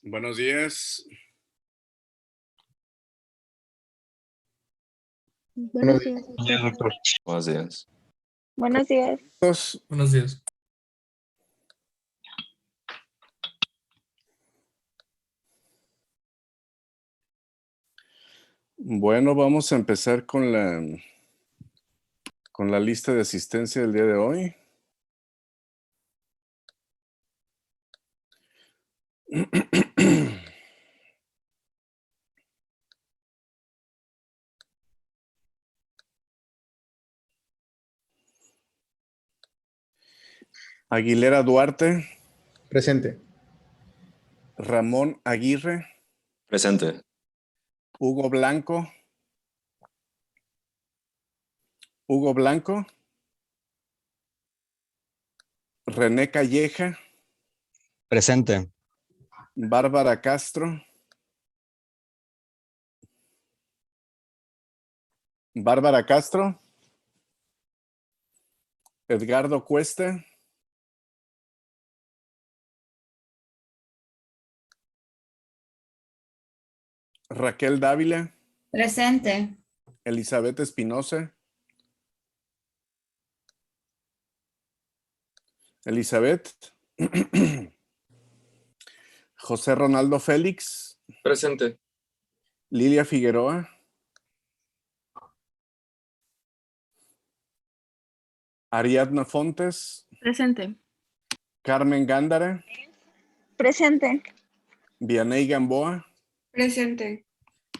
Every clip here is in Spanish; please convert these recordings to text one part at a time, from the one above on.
Buenos días. Buenos días. Buenos días, doctor. Buenos días. Buenos días. Buenos días. Bueno, vamos a empezar con la lista de asistencia del día de hoy. Aguilera Duarte, Presente. Ramón Aguirre, Presente. Hugo Blanco, René Calleja, Presente. Bárbara Castro, Edgardo Cuesta, Raquel Dávila, Presente. Elizabeth Espinosa, José Ronaldo Félix, Presente. Lilia Figueroa, Ariadna Fontes, Presente. Carmen Gándara, Presente. Vianey Gamboa, Presente.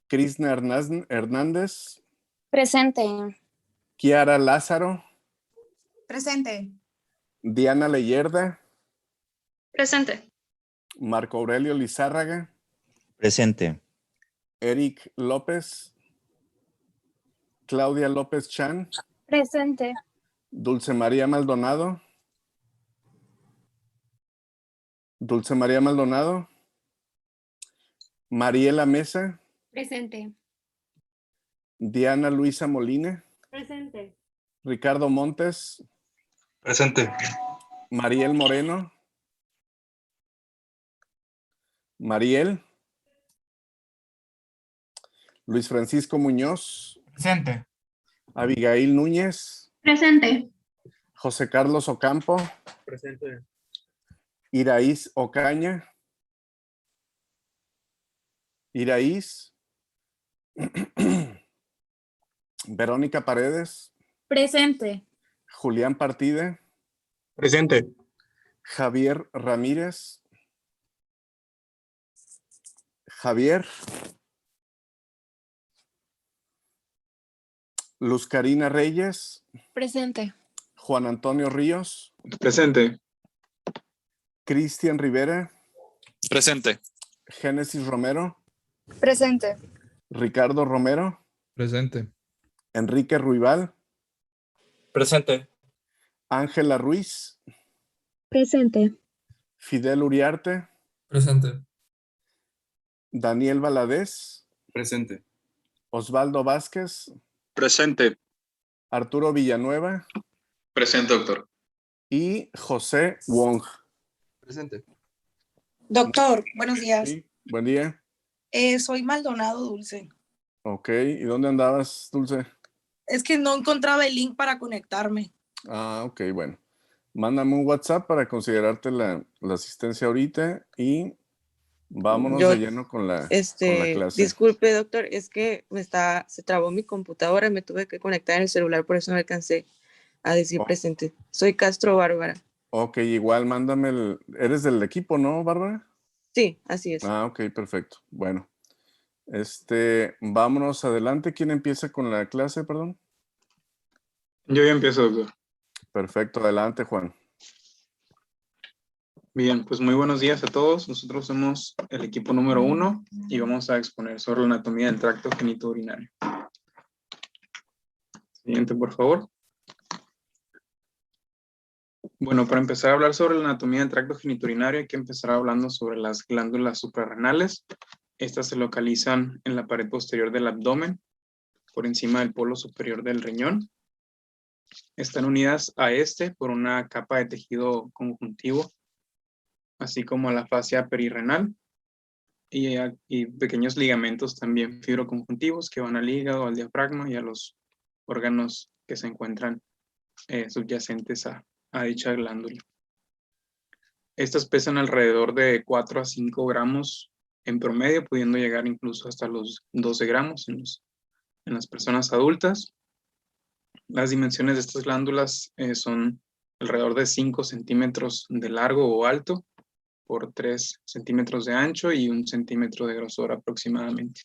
Krishna Hernández, Presente. Kiara Lázaro, Presente. Diana Leyerda, Presente. Marco Aurelio Lizárraga, Presente. Eric López, Claudia López Chan, Presente. Dulce María Maldonado, Mariela Mesa, Presente. Diana Luisa Molina, Presente. Ricardo Montes, Presente. Mariel Moreno, Luis Francisco Muñoz, Presente. Abigail Núñez, Presente. José Carlos Ocampo, Presente. Iraíz Ocaña, Verónica Paredes, Presente. Julián Partida, Presente. Javier Ramírez, Luz Karina Reyes, Presente. Juan Antonio Ríos, Presente. Cristian Rivera, Presente. Génesis Romero, Presente. Ricardo Romero, Presente. Enrique Ruibal, Presente. Ángela Ruiz, Presente. Fidel Uriarte, Presente. Daniel Valadez, Presente. Osvaldo Vázquez, Presente. Arturo Villanueva Presente, doctor. y José Wong. Presente. Doctor, buenos días. Sí, buen día. Soy Maldonado Dulce. Ok, ¿y dónde andabas, Dulce? Es que no encontraba el link para conectarme. Ah, ok, bueno. Mándame un WhatsApp para considerarte la asistencia ahorita y vámonos de lleno con la clase. Disculpe, doctor, es que se trabó mi computadora y me tuve que conectar en el celular, por eso no alcancé a decir presente. Soy Castro Bárbara. Ok, igual mándame ¿Eres del equipo, no, Bárbara? Sí, así es. Ah, ok, perfecto. Bueno, vámonos adelante. ¿Quién empieza con la clase, perdón? Yo ya empiezo, doctor. Perfecto, adelante, Juan. Bien, pues muy buenos días a todos. Nosotros somos el equipo número 1 y vamos a exponer sobre la anatomía del tracto genitourinario. Siguiente, por favor. Bueno, para empezar a hablar sobre la anatomía del tracto genitourinario hay que empezar hablando sobre las glándulas suprarrenales. Estas se localizan en la pared posterior del abdomen, por encima del polo superior del riñón. Están unidas a este por una capa de tejido conjuntivo, así como a la fascia perirrenal. y pequeños ligamentos también fibroconjuntivos que van al hígado, al diafragma y a los órganos que se encuentran subyacentes a dicha glándula. Estas pesan alrededor de 4 a 5 gramos en promedio, pudiendo llegar incluso hasta los 12 gramos en las personas adultas. Las dimensiones de estas glándulas son alrededor de 5 centímetros de largo o alto por 3 centímetros de ancho y 1 centímetro de grosor aproximadamente.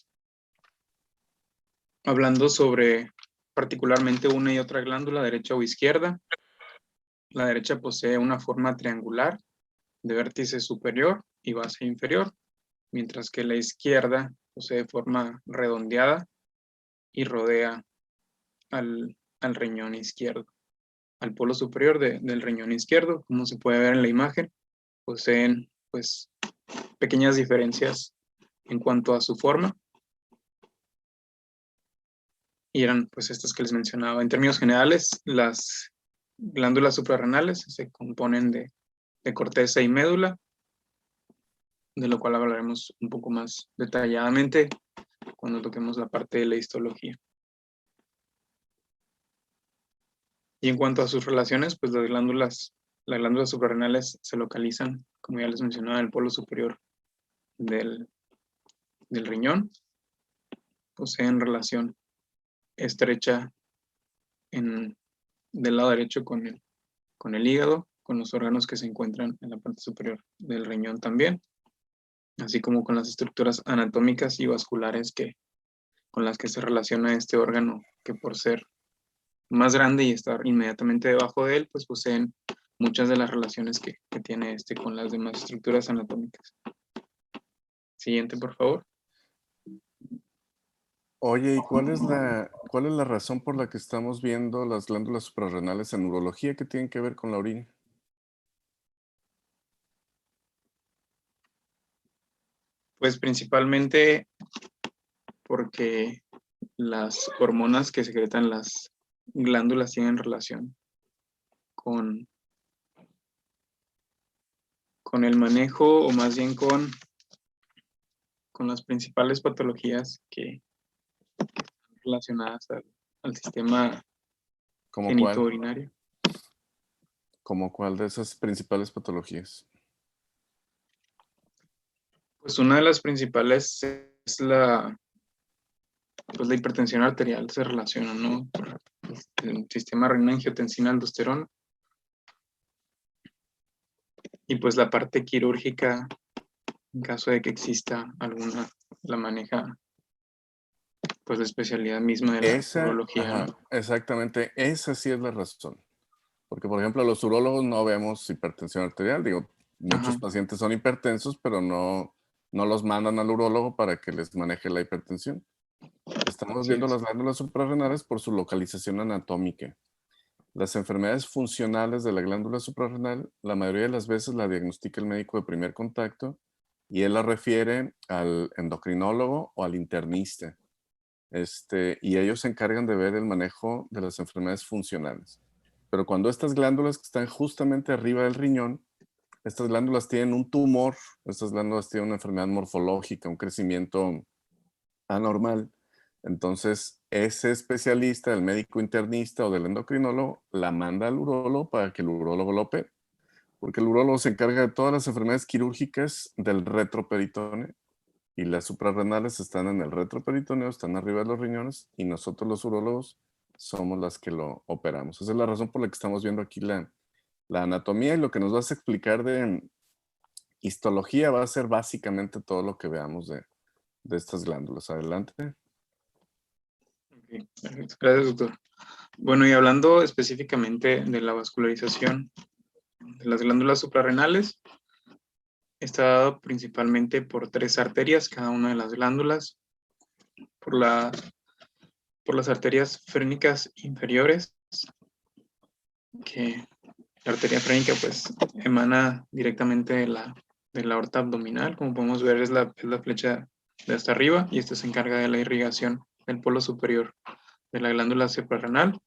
Hablando sobre particularmente una y otra glándula, derecha o izquierda, la derecha posee una forma triangular de vértice superior y base inferior, mientras que la izquierda posee forma redondeada y rodea al riñón izquierdo. Al polo superior del riñón izquierdo, como se puede ver en la imagen, poseen pues pequeñas diferencias en cuanto a su forma. Y eran pues estas que les mencionaba. En términos generales, las glándulas suprarrenales se componen de corteza y médula, de lo cual hablaremos un poco más detalladamente cuando toquemos la parte de la histología. Y en cuanto a sus relaciones, pues las glándulas suprarrenales se localizan, como ya les mencionaba, en el polo superior del riñón. Poseen relación estrecha del lado derecho con el hígado, con los órganos que se encuentran en la parte superior del riñón también, así como con las estructuras anatómicas y vasculares con las que se relaciona este órgano, que por ser más grande y estar inmediatamente debajo de él, pues poseen muchas de las relaciones que tiene con las demás estructuras anatómicas. Siguiente, por favor. Oye, ¿y cuál es la razón por la que estamos viendo las glándulas suprarrenales en urología que tienen que ver con la orina? Pues principalmente porque las hormonas que secretan las glándulas tienen relación con el manejo, o más bien con las principales patologías que están relacionadas al sistema genitourinario. ¿Cómo cuál de esas principales patologías? Pues una de las principales es la hipertensión arterial, se relaciona, ¿no? Por el sistema renina-angiotensina-aldosterona. Y pues la parte quirúrgica, en caso de que exista alguna, la maneja pues la especialidad misma de la urología, ¿no? Exactamente, esa sí es la razón. Porque, por ejemplo, los urólogos no vemos hipertensión arterial. Digo, muchos pacientes son hipertensos, pero no los mandan al urólogo para que les maneje la hipertensión. Estamos viendo las glándulas suprarrenales por su localización anatómica. Las enfermedades funcionales de la glándula suprarrenal, la mayoría de las veces la diagnostica el médico de primer contacto y él la refiere al endocrinólogo o al internista. Y ellos se encargan de ver el manejo de las enfermedades funcionales. Pero cuando estas glándulas que están justamente arriba del riñón, estas glándulas tienen un tumor, estas glándulas tienen una enfermedad morfológica, un crecimiento anormal, entonces ese especialista, el médico internista o del endocrinólogo, la manda al urólogo para que el urólogo lo opere. Porque el urólogo se encarga de todas las enfermedades quirúrgicas del retroperitoneo y las suprarrenales están en el retroperitoneo, están arriba de los riñones y nosotros los urólogos somos las que lo operamos. Esa es la razón por la que estamos viendo aquí la anatomía, y lo que nos vas a explicar de histología va a ser básicamente todo lo que veamos de estas glándulas. Adelante. Okay, perfecto. Gracias, doctor. Bueno, y hablando específicamente de la vascularización de las glándulas suprarrenales, está dado principalmente por 3 arterias, cada una de las glándulas, por las arterias frénicas inferiores, que la arteria frénica pues emana directamente de la aorta abdominal. Como podemos ver, es la flecha de hasta arriba, y esta se encarga de la irrigación del polo superior de la glándula suprarrenal.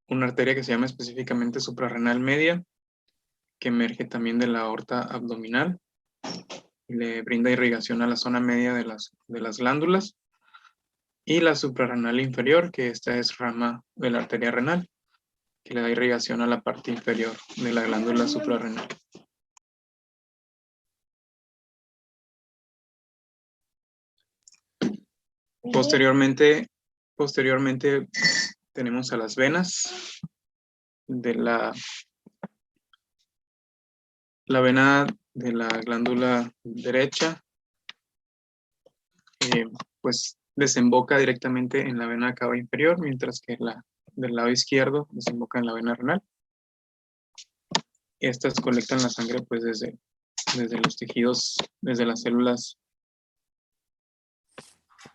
Una arteria que se llama específicamente suprarrenal media, que emerge también de la aorta abdominal. y le brinda irrigación a la zona media de las glándulas. Y la suprarrenal inferior, que esta es rama de la arteria renal, que le da irrigación a la parte inferior de la glándula suprarrenal. Posteriormente tenemos a las venas de la vena de la glándula derecha, pues desemboca directamente en la vena cava inferior, mientras que la del lado izquierdo desemboca en la vena renal. Estas colectan la sangre pues desde los tejidos, desde las células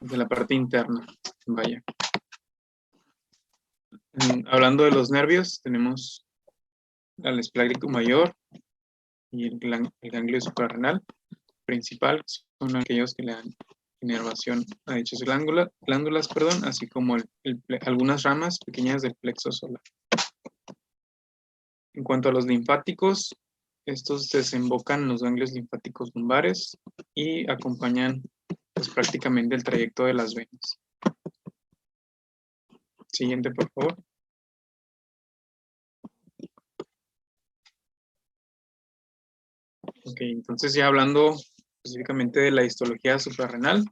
de la parte interna. Vaya. Hablando de los nervios, tenemos al esplácnico mayor y el ganglio suprarrenal principal, son aquellos que le dan inervación a dichas glándulas, así como algunas ramas pequeñas del plexo solar. En cuanto a los linfáticos, estos desembocan en los ganglios linfáticos lumbares y acompañan pues, prácticamente el trayecto de las venas. Siguiente, por favor. Ok, entonces ya hablando específicamente de la histología suprarrenal,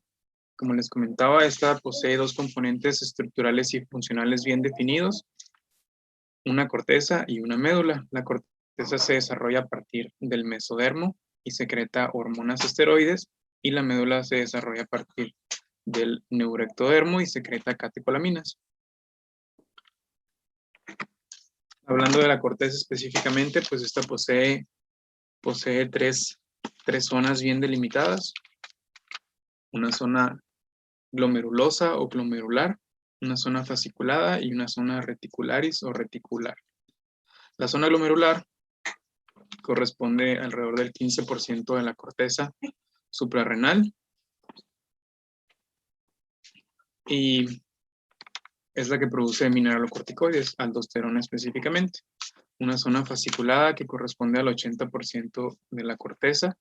como les comentaba, esta posee dos componentes estructurales y funcionales bien definidos, una corteza y una médula. La corteza se desarrolla a partir del mesodermo y secreta hormonas esteroides, y la médula se desarrolla a partir del neuroectodermo y secreta catecolaminas. Hablando de la corteza específicamente, pues esta posee tres zonas bien delimitadas. Una zona glomerulosa o glomerular, una zona fasciculada y una zona reticularis o reticular. La zona glomerular corresponde alrededor del 15% de la corteza suprarrenal y es la que produce mineralocorticoides, aldosterona específicamente. Una zona fasciculada que corresponde al 80% de la corteza,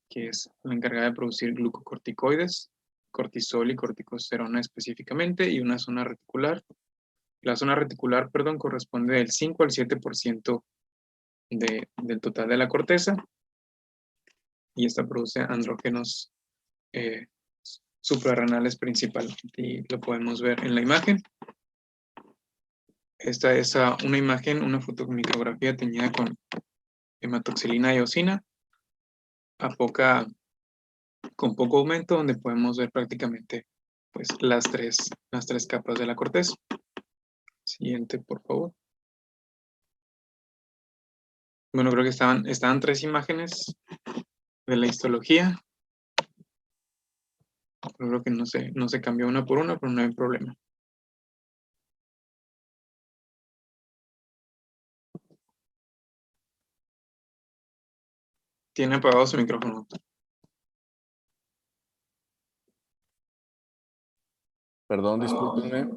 que es la encargada de producir glucocorticoides, cortisol y corticosterona específicamente, y una zona reticular. La zona reticular, corresponde del 5 al 7% del total de la corteza, y esta produce andrógenos suprarrenales principalmente, y lo podemos ver en la imagen. Esta es una imagen, una fotomicrografía teñida con hematoxilina y eosina con poco aumento, donde podemos ver prácticamente pues, las tres capas de la corteza. Siguiente, por favor. Bueno, creo que estaban tres imágenes de la histología. Creo que no se cambió una por una, pero no hay problema. Tiene apagado su micrófono. Perdón, discúlpenme.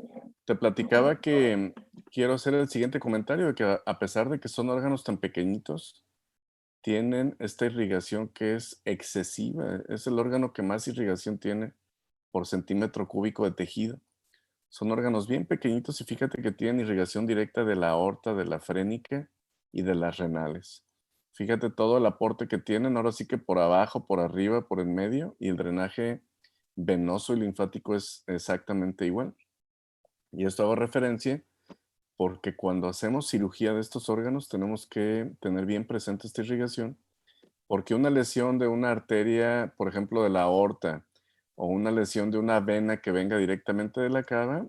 Te platicaba que quiero hacer el siguiente comentario, de que a pesar de que son órganos tan pequeñitos, tienen esta irrigación que es excesiva. Es el órgano que más irrigación tiene por centímetro cúbico de tejido. Son órganos bien pequeñitos y fíjate que tienen irrigación directa de la aorta, de la frénica y de las renales. Fíjate todo el aporte que tienen, ahora sí que por abajo, por arriba, por en medio, y el drenaje venoso y linfático es exactamente igual. Y esto hago referencia porque cuando hacemos cirugía de estos órganos tenemos que tener bien presente esta irrigación, porque una lesión de una arteria, por ejemplo de la aorta, o una lesión de una vena que venga directamente de la cara,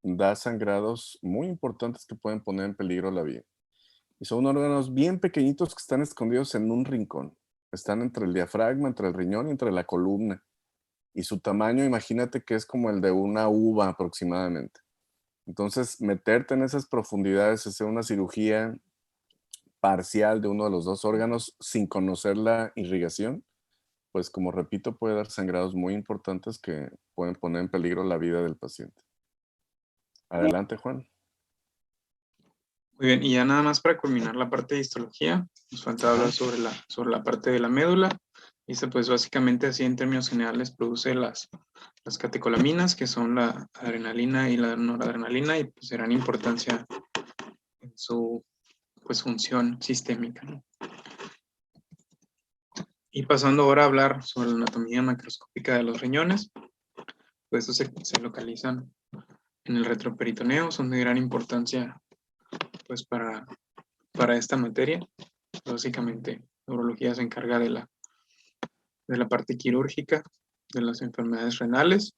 da sangrados muy importantes que pueden poner en peligro la vida. Y son órganos bien pequeñitos que están escondidos en un rincón. Están entre el diafragma, entre el riñón y entre la columna. Y su tamaño, imagínate que es como el de una uva aproximadamente. Entonces, meterte en esas profundidades, hacer una cirugía parcial de uno de los dos órganos sin conocer la irrigación, pues como repito, puede dar sangrados muy importantes que pueden poner en peligro la vida del paciente. Adelante, Juan. Muy bien, y ya nada más para culminar la parte de histología, nos falta hablar sobre la parte de la médula. Y pues básicamente así en términos generales produce las catecolaminas, que son la adrenalina y la noradrenalina, y pues serán importancia en su pues función sistémica, ¿no? Y pasando ahora a hablar sobre la anatomía macroscópica de los riñones, pues estos se localizan en el retroperitoneo, son de gran importancia pues para esta materia. Básicamente, neurología se encarga de la parte quirúrgica de las enfermedades renales.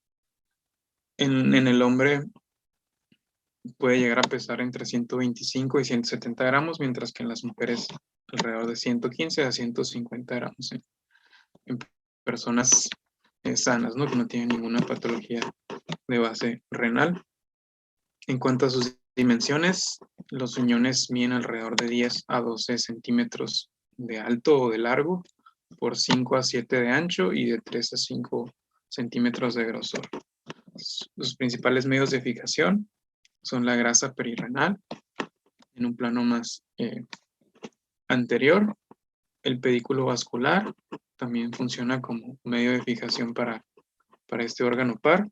En el hombre puede llegar a pesar entre 125 y 170 gramos, mientras que en las mujeres alrededor de 115 a 150 gramos en personas sanas, ¿no? Que no tienen ninguna patología de base renal. En cuanto a sus dimensiones, los riñones miden alrededor de 10 a 12 centímetros de alto o de largo, por 5 a 7 de ancho y de 3 a 5 centímetros de grosor. Los principales medios de fijación son la grasa perirrenal, en un plano más anterior. El pedículo vascular también funciona como medio de fijación para este órgano par.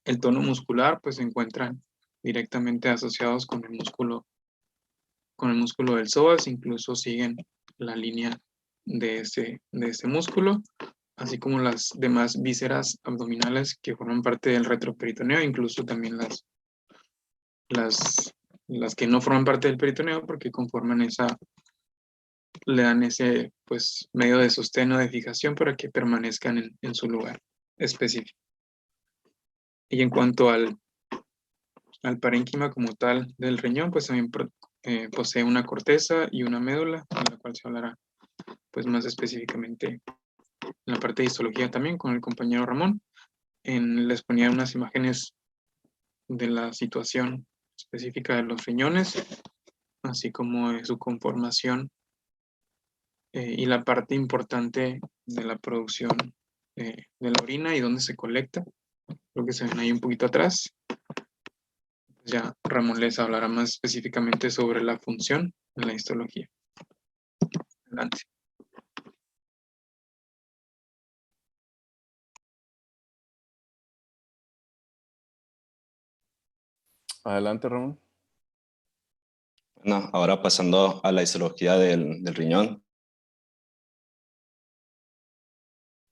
El tono muscular pues se encuentran directamente asociados con el músculo del psoas, incluso siguen la línea de este músculo, así como las demás vísceras abdominales que forman parte del retroperitoneo, incluso también las que no forman parte del peritoneo, porque conforman le dan ese pues medio de sostén o de fijación para que permanezcan en su lugar específico. Y en cuanto al parénquima como tal del riñón, pues también posee una corteza y una médula, de la cual se hablará pues más específicamente en la parte de histología también con el compañero Ramón. Les ponía unas imágenes de la situación específica de los riñones, así como de su conformación y la parte importante de la producción de la orina y dónde se colecta, lo que se ven ahí un poquito atrás. Ya Ramón les hablará más específicamente sobre la función en la histología. Adelante. Adelante, Ramón. Bueno, ahora pasando a la histología del riñón.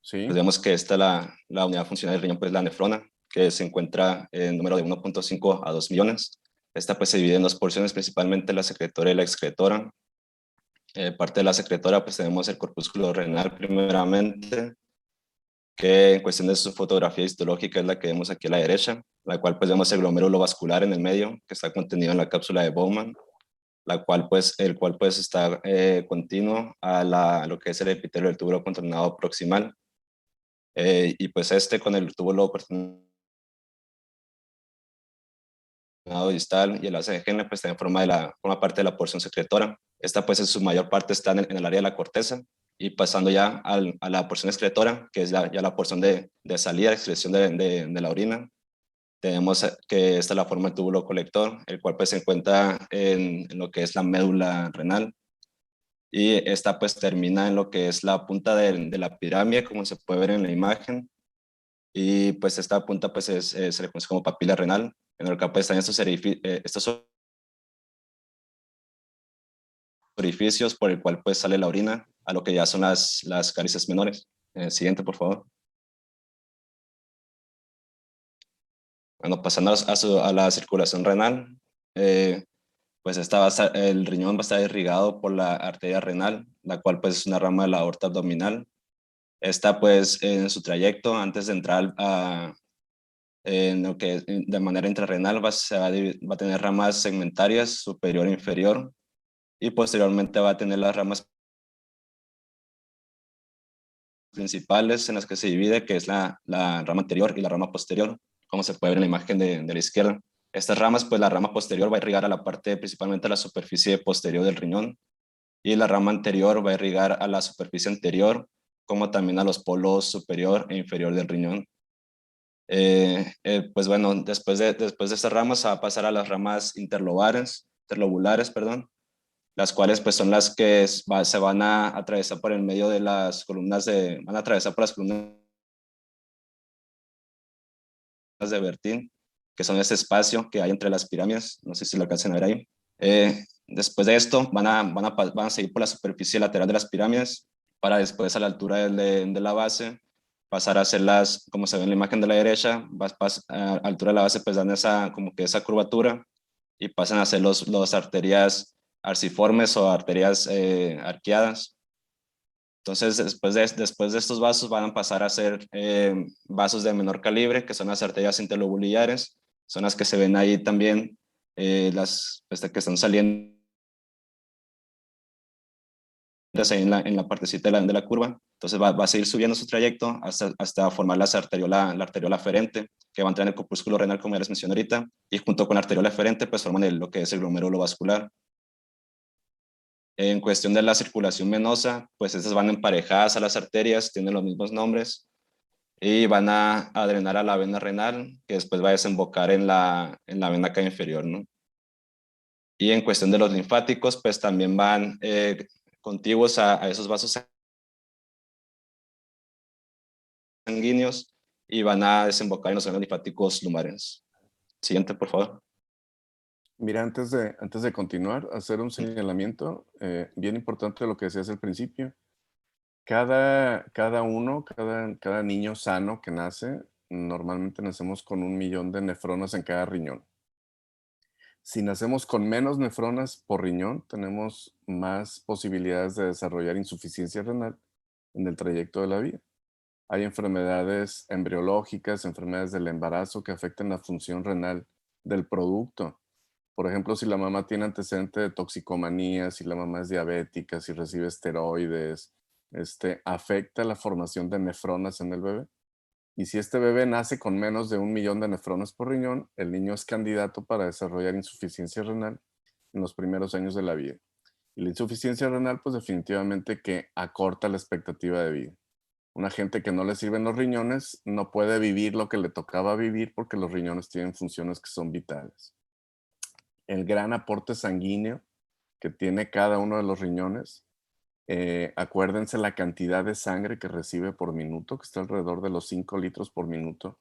Sí. Pues vemos que esta es la unidad funcional del riñón, pues la nefrona, que se encuentra en número de 1.5 a 2 millones. Esta pues se divide en dos porciones, principalmente la secretora y la excretora. Parte de la secretora pues tenemos el corpúsculo renal primeramente, que en cuestión de su fotografía histológica es la que vemos aquí a la derecha, la cual pues vemos el glomérulo vascular en el medio, que está contenido en la cápsula de Bowman, el cual pues está continuo a lo que es el epitelio del túbulo contornado proximal. Y pues con el túbulo contornado distal y el ACGN pues también forma parte de la porción secretora. Esta pues en su mayor parte está en el área de la corteza. Y pasando ya a la porción excretora, que es ya la porción de salida, excreción de la orina, tenemos que esta la forma del túbulo colector, el cual pues se encuentra en lo que es la médula renal. Y esta pues termina en lo que es la punta de la pirámide, como se puede ver en la imagen. Y pues esta punta pues se le conoce como papila renal, en el que pues están estos orificios por el cual pues sale la orina a lo que ya son las caries menores. Siguiente, por favor. Bueno, pasando a la circulación renal, pues el riñón va a estar irrigado por la arteria renal, la cual pues es una rama de la aorta abdominal. Esta pues en su trayecto, antes de entrar en lo que de manera intrarrenal va a tener ramas segmentarias superior e inferior, y posteriormente va a tener las ramas principales en las que se divide, que es la rama anterior y la rama posterior, como se puede ver en la imagen de la izquierda. Estas ramas, pues la rama posterior va a irrigar a la parte, principalmente a la superficie posterior del riñón, y la rama anterior va a irrigar a la superficie anterior, como también a los polos superior e inferior del riñón. Pues bueno, después de estas ramas se va a pasar a las ramas interlobulares, las cuales pues son las que se van a atravesar por el medio de las columnas van a atravesar por las columnas de Bertin, que son ese espacio que hay entre las pirámides, no sé si lo alcancen a ver ahí. Después de esto van a seguir por la superficie lateral de las pirámides para después a la altura de la base pasar a hacerlas, como se ve en la imagen de la derecha, a la altura de la base pues dan como que esa curvatura y pasan a ser los arterias arciformes o arterias arqueadas. Entonces, después de estos vasos van a pasar a ser vasos de menor calibre, que son las arterias interlobuliares, son las que se ven ahí también, las que están saliendo ahí en la partecita de la curva. Entonces va a seguir subiendo su trayecto hasta formar la arteriola aferente, que va a entrar en el corpúsculo renal, como ya les mencioné ahorita, y junto con la arteriola aferente, pues forman lo que es el glomérulo vascular. En cuestión de la circulación venosa, pues estas van emparejadas a las arterias, tienen los mismos nombres, y van a drenar a la vena renal, que después va a desembocar en la vena cava inferior, ¿no? Y en cuestión de los linfáticos, pues también van contiguos a esos vasos sanguíneos y van a desembocar en los órganos linfáticos lumbares. Siguiente, por favor. Mira, antes de continuar, hacer un señalamiento bien importante de lo que decías al principio. Cada niño sano que nace, normalmente nacemos con 1 millón de nefronas en cada riñón. Si nacemos con menos nefronas por riñón, tenemos más posibilidades de desarrollar insuficiencia renal en el trayecto de la vida. Hay enfermedades embriológicas, enfermedades del embarazo que afectan la función renal del producto. Por ejemplo, si la mamá tiene antecedente de toxicomanía, si la mamá es diabética, si recibe esteroides, afecta la formación de nefronas en el bebé. Y si este bebé nace con menos de 1 millón de nefronas por riñón, el niño es candidato para desarrollar insuficiencia renal en los primeros años de la vida. Y la insuficiencia renal, pues definitivamente que acorta la expectativa de vida. Una gente que no le sirven los riñones no puede vivir lo que le tocaba vivir porque los riñones tienen funciones que son vitales. El gran aporte sanguíneo que tiene cada uno de los riñones, acuérdense la cantidad de sangre que recibe por minuto, que está alrededor de los 5 litros por minuto,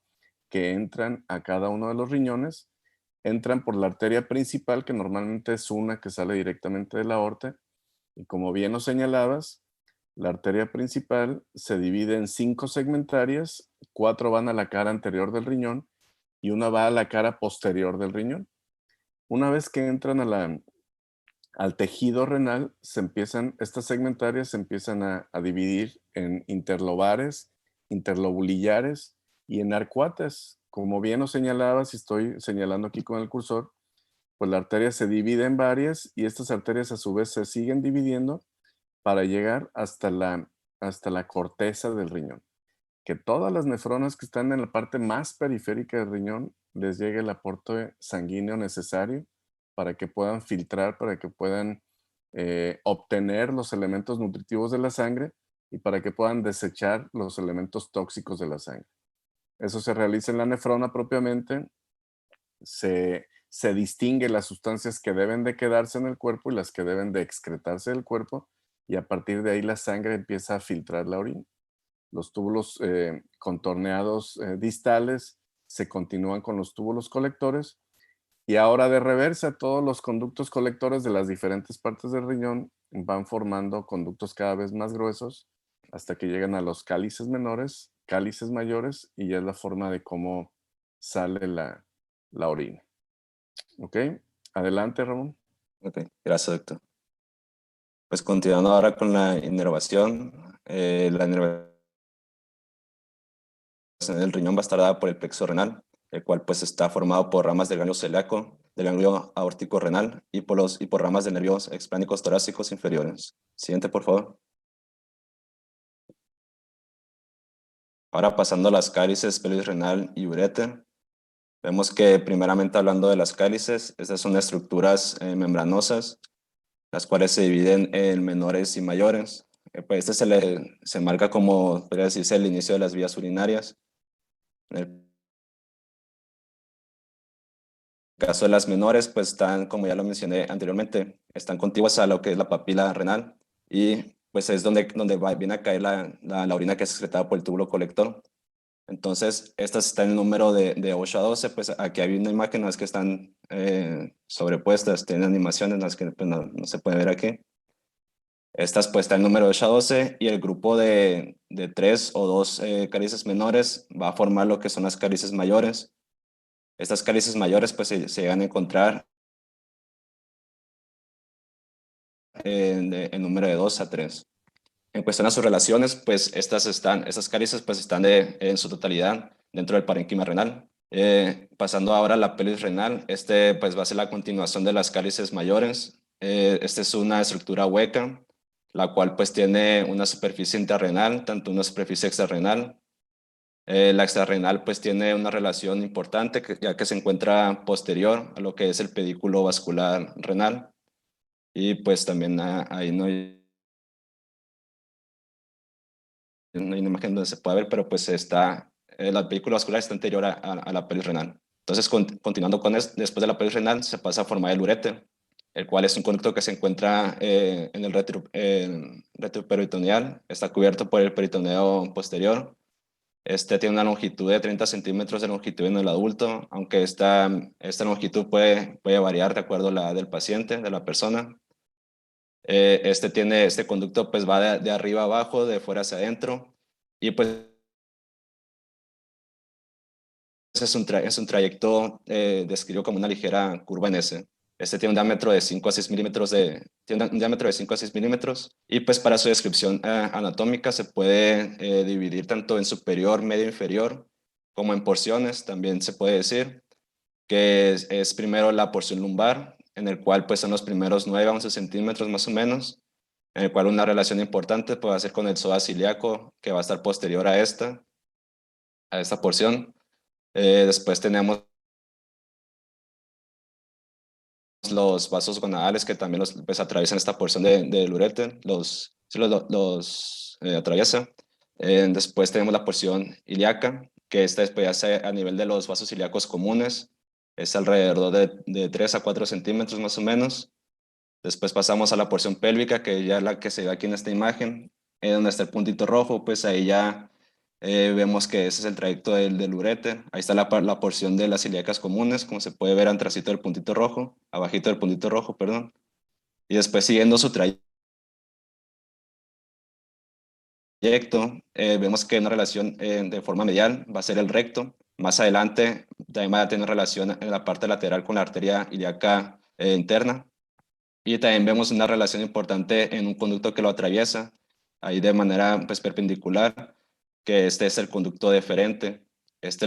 que entran a cada uno de los riñones, entran por la arteria principal, que normalmente es una que sale directamente de la aorta, y como bien lo señalabas, la arteria principal se divide en 5 segmentarias, 4 van a la cara anterior del riñón y una va a la cara posterior del riñón. Una vez que entran al tejido renal, estas segmentarias se empiezan a dividir en interlobares, interlobulillares y en arcuates. Como bien lo señalabas, y estoy señalando aquí con el cursor, pues la arteria se divide en varias y estas arterias a su vez se siguen dividiendo para llegar hasta la corteza del riñón. Que todas las nefronas que están en la parte más periférica del riñón les llegue el aporte sanguíneo necesario para que puedan filtrar, para que puedan obtener los elementos nutritivos de la sangre y para que puedan desechar los elementos tóxicos de la sangre. Eso se realiza en la nefrona propiamente, se distingue las sustancias que deben de quedarse en el cuerpo y las que deben de excretarse del cuerpo, y a partir de ahí la sangre empieza a filtrar la orina. Los túbulos contorneados distales se continúan con los túbulos colectores, y ahora de reversa todos los conductos colectores de las diferentes partes del riñón van formando conductos cada vez más gruesos hasta que llegan a los cálices menores, cálices mayores, y ya es la forma de cómo sale la orina. ¿Ok? Adelante, Ramón. Ok, gracias, doctor. Pues continuando ahora con la inervación. La inervación del riñón va a estar dada por el plexo renal, el cual pues está formado por ramas del ganglio celíaco, del ganglio aórtico renal y por ramas de nervios explánicos torácicos inferiores. Siguiente, por favor. Ahora pasando a las cálices, pelvis renal y ureter. Vemos que primeramente hablando de las cálices, estas son estructuras membranosas, las cuales se dividen en menores y mayores. Pues se marca como, podría decirse, el inicio de las vías urinarias. En el caso de las menores, pues están, como ya lo mencioné anteriormente, están contiguas a lo que es la papila renal y pues es donde viene a caer la orina que es excretada por el túbulo colector. Entonces, estas están en el número de 8 a 12, pues aquí hay una imagen en las que están sobrepuestas, tienen animaciones en las que pues, no se puede ver aquí. Estas pues están en el número de 8 a 12 y el grupo de 3 o 2 cálices menores va a formar lo que son las cálices mayores. Estas cálices mayores pues se llegan a encontrar en número de 2 a 3. En cuestión a sus relaciones, pues estas cálices pues están en su totalidad dentro del parénquima renal. Pasando ahora a la pelvis renal, pues va a ser la continuación de las cálices mayores. Esta es una estructura hueca, la cual pues tiene una superficie intrarrenal, tanto una superficie extrarrenal. La extrarrenal pues tiene una relación importante, ya que se encuentra posterior a lo que es el pedículo vascular renal. Y pues también ahí no hay una imagen donde se puede ver, pero pues la película vascular está anterior a la pelvis renal. Entonces, continuando con esto, después de la pelvis renal se pasa a formar el uréter, el cual es un conducto que se encuentra en el retroperitoneal, está cubierto por el peritoneo posterior. Tiene una longitud de 30 centímetros de longitud en el adulto, aunque esta longitud puede variar de acuerdo a la edad del paciente, de la persona. Este conducto pues va de arriba a abajo, de fuera hacia adentro, y pues es un trayecto descrito como una ligera curva en S. Tiene un diámetro de 5 a 6 milímetros, y pues para su descripción anatómica se puede dividir tanto en superior, medio, inferior, como en porciones. También se puede decir que es primero la porción lumbar, en el cual pues son los primeros 9 a 11 centímetros más o menos, en el cual una relación importante puede ser con el psoas ilíaco, que va a estar posterior a esta porción. Después tenemos los vasos gonadales, que también pues, atraviesan esta porción del uréter, los atraviesa. Después tenemos la porción ilíaca, que después ya se a nivel de los vasos ilíacos comunes, es alrededor de 3 a 4 centímetros más o menos. Después pasamos a la porción pélvica, que ya es la que se ve aquí en esta imagen, donde está el puntito rojo, pues ahí ya vemos que ese es el trayecto del uréter. Ahí está la porción de las ilíacas comunes, como se puede ver antracito del puntito rojo, abajito del puntito rojo, perdón. Y después siguiendo su trayecto, vemos que una relación de forma medial va a ser el recto. Más adelante también va a tener relación en la parte lateral con la arteria ilíaca interna. Y también vemos una relación importante en un conducto que lo atraviesa, ahí de manera pues, perpendicular, que este es el conducto deferente.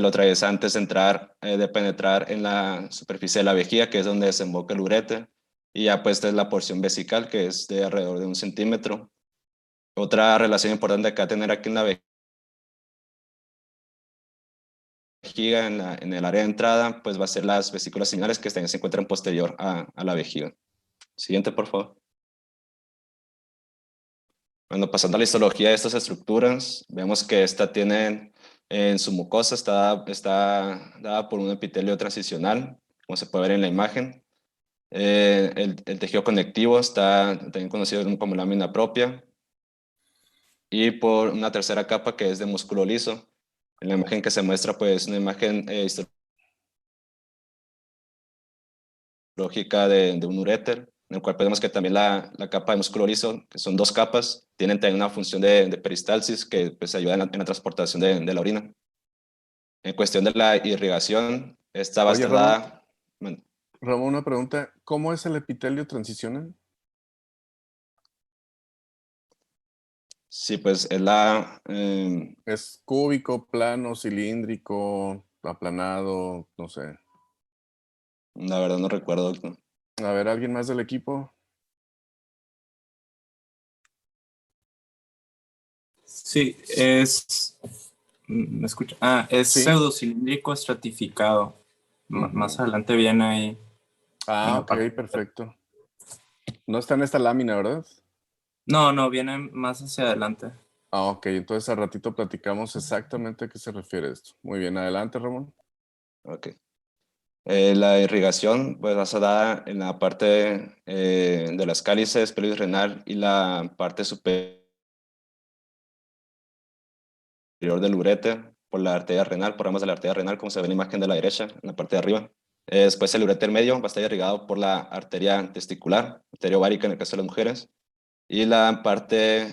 Lo atraviesa antes de penetrar en la superficie de la vejiga, que es donde desemboca el uréter. Y ya pues esta es la porción vesical, que es de alrededor de 1 centímetro. Otra relación importante que va a tener aquí en la vejiga, en el área de entrada, pues va a ser las vesículas seminales, que también se encuentran posterior a la vejiga. Siguiente, por favor. Bueno, pasando a la histología de estas estructuras, vemos que esta tiene en su mucosa, está dada por un epitelio transicional, como se puede ver en la imagen. El tejido conectivo está también conocido como lámina propia, y por una tercera capa que es de músculo liso. En la imagen que se muestra, pues, una imagen histológica de un uréter, en el cual podemos que también la capa de músculo liso, que son 2 capas, tienen también una función de peristalsis que pues, ayuda en la transportación de la orina. En cuestión de la irrigación, esta va a estar dada... Ramón, una pregunta. ¿Cómo es el epitelio transicional? Sí, pues es ¿Es cúbico, plano, cilíndrico, aplanado? No sé. La verdad no recuerdo. A ver, ¿alguien más del equipo? Sí, ¿me escucha? Es Sí. pseudocilíndrico estratificado. Más adelante viene ahí. Ok, perfecto. No está en esta lámina, ¿verdad? No, viene más hacia adelante. Ok, entonces al ratito platicamos exactamente a qué se refiere esto. Muy bien, adelante, Ramón. Ok. La irrigación pues va a ser dada en la parte de las cálices, pelvis renal y la parte superior del uréter por la arteria renal, por ramas de la arteria renal, como se ve en la imagen de la derecha, en la parte de arriba. Después el uréter medio va a estar irrigado por la arteria testicular, arteria ovárica en el caso de las mujeres, y la parte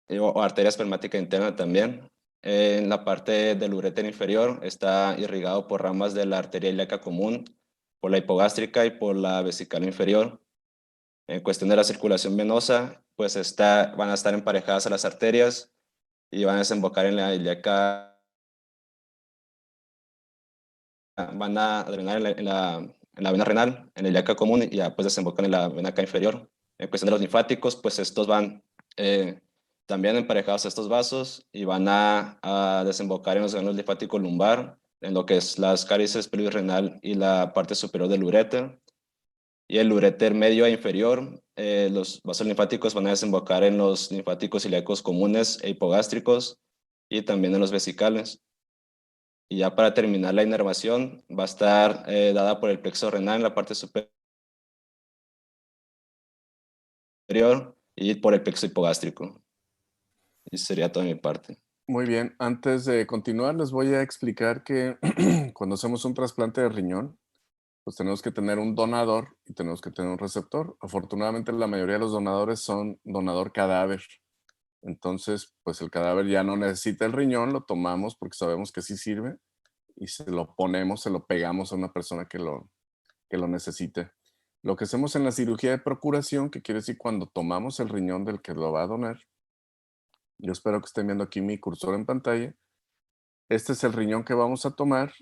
o arteria espermática interna también. En la parte del uréter inferior está irrigado por ramas de la arteria ilíaca común, por la hipogástrica y por la vesical inferior. En cuestión de la circulación venosa, pues van a estar emparejadas a las arterias y van a desembocar en la ilíaca, van a drenar en la vena renal, en la ilíaca común y ya pues desembocan en la vena cava inferior. En cuestión de los linfáticos, pues estos van también emparejados a estos vasos y van a desembocar en los granulos linfáticos lumbar, en lo que es las cálices, pelvis renal y la parte superior del uréter. Y el uréter medio e inferior, los vasos linfáticos van a desembocar en los linfáticos ilíacos comunes e hipogástricos y también en los vesicales. Y ya para terminar la inervación va a estar dada por el plexo renal en la parte superior y por el plexo hipogástrico. Y sería toda mi parte. Muy bien, antes de continuar les voy a explicar que cuando hacemos un trasplante de riñón, pues tenemos que tener un donador y tenemos que tener un receptor. Afortunadamente la mayoría de los donadores son donador cadáver. Entonces, pues el cadáver ya no necesita el riñón, lo tomamos porque sabemos que sí sirve y se lo ponemos, se lo pegamos a una persona que lo necesite. Lo que hacemos en la cirugía de procuración, que quiere decir cuando tomamos el riñón del que lo va a donar, yo espero que estén viendo aquí mi cursor en pantalla. Este es el riñón que vamos a tomar.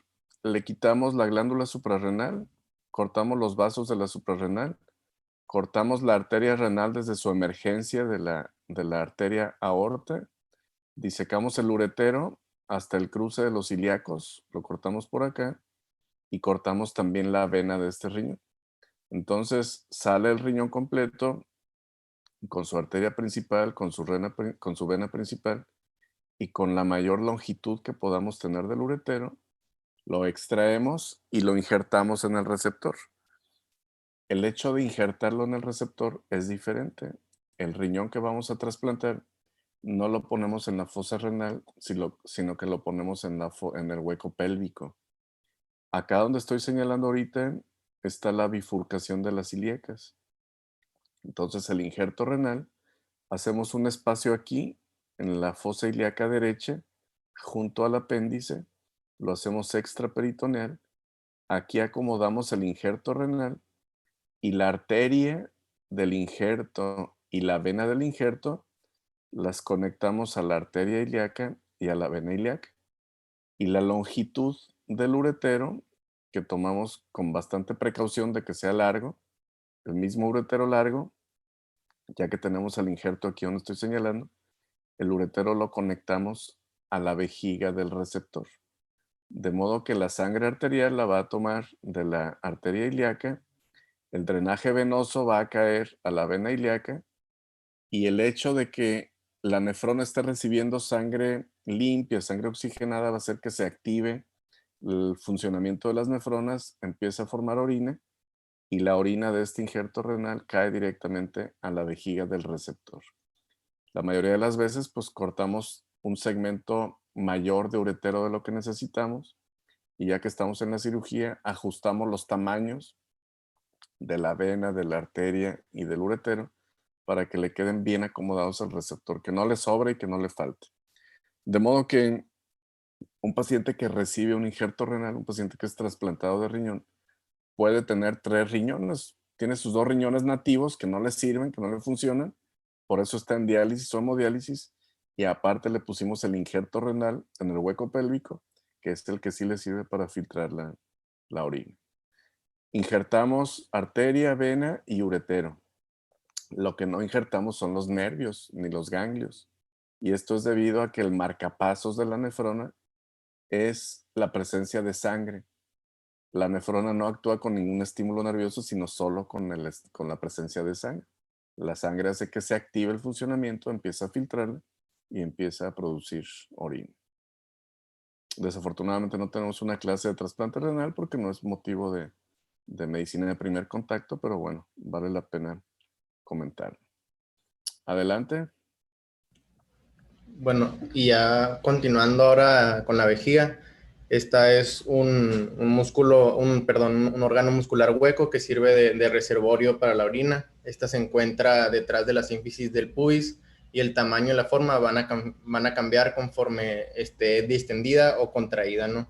Le quitamos la glándula suprarrenal, cortamos los vasos de la suprarrenal, cortamos la arteria renal desde su emergencia de la arteria aorta, disecamos el uretero hasta el cruce de los ilíacos, lo cortamos por acá y cortamos también la vena de este riñón. Entonces sale el riñón completo con su arteria principal, con su vena principal y con la mayor longitud que podamos tener del uretero, lo extraemos y lo injertamos en el receptor. El hecho de injertarlo en el receptor es diferente. El riñón que vamos a trasplantar no lo ponemos en la fosa renal, sino que lo ponemos en el hueco pélvico. Acá donde estoy señalando ahorita está la bifurcación de las ilíacas. Entonces el injerto renal, hacemos un espacio aquí en la fosa ilíaca derecha, junto al apéndice, lo hacemos extraperitoneal. Aquí acomodamos el injerto renal y la arteria del injerto y la vena del injerto las conectamos a la arteria ilíaca y a la vena ilíaca. Y la longitud del uretero, que tomamos con bastante precaución de que sea largo, el mismo uretero largo, ya que tenemos el injerto aquí donde estoy señalando, el uretero lo conectamos a la vejiga del receptor. De modo que la sangre arterial la va a tomar de la arteria ilíaca, el drenaje venoso va a caer a la vena ilíaca y el hecho de que la nefrona esté recibiendo sangre limpia, sangre oxigenada, va a hacer que se active el funcionamiento de las nefronas, empieza a formar orina y la orina de este injerto renal cae directamente a la vejiga del receptor. La mayoría de las veces, pues cortamos un segmento mayor de uretero de lo que necesitamos y ya que estamos en la cirugía, ajustamos los tamaños de la vena, de la arteria y del uretero para que le queden bien acomodados al receptor, que no le sobre y que no le falte. De modo que un paciente que recibe un injerto renal, un paciente que es trasplantado de riñón, puede tener 3 riñones. Tiene sus 2 riñones nativos que no le sirven, que no le funcionan. Por eso está en diálisis o hemodiálisis. Y aparte le pusimos el injerto renal en el hueco pélvico, que es el que sí le sirve para filtrar la orina. Injertamos arteria, vena y uretero. Lo que no injertamos son los nervios ni los ganglios. Y esto es debido a que el marcapasos de la nefrona es la presencia de sangre. La nefrona no actúa con ningún estímulo nervioso, sino solo con la presencia de sangre. La sangre hace que se active el funcionamiento, empieza a filtrarla y empieza a producir orina. Desafortunadamente no tenemos una clase de trasplante renal porque no es motivo de medicina de primer contacto, pero bueno, vale la pena comentar. Adelante. Bueno, y ya continuando ahora con la vejiga, esta es un músculo, un órgano muscular hueco que sirve de reservorio para la orina. Esta se encuentra detrás de la sínfisis del pubis y el tamaño y la forma van a cambiar conforme esté distendida o contraída, ¿no?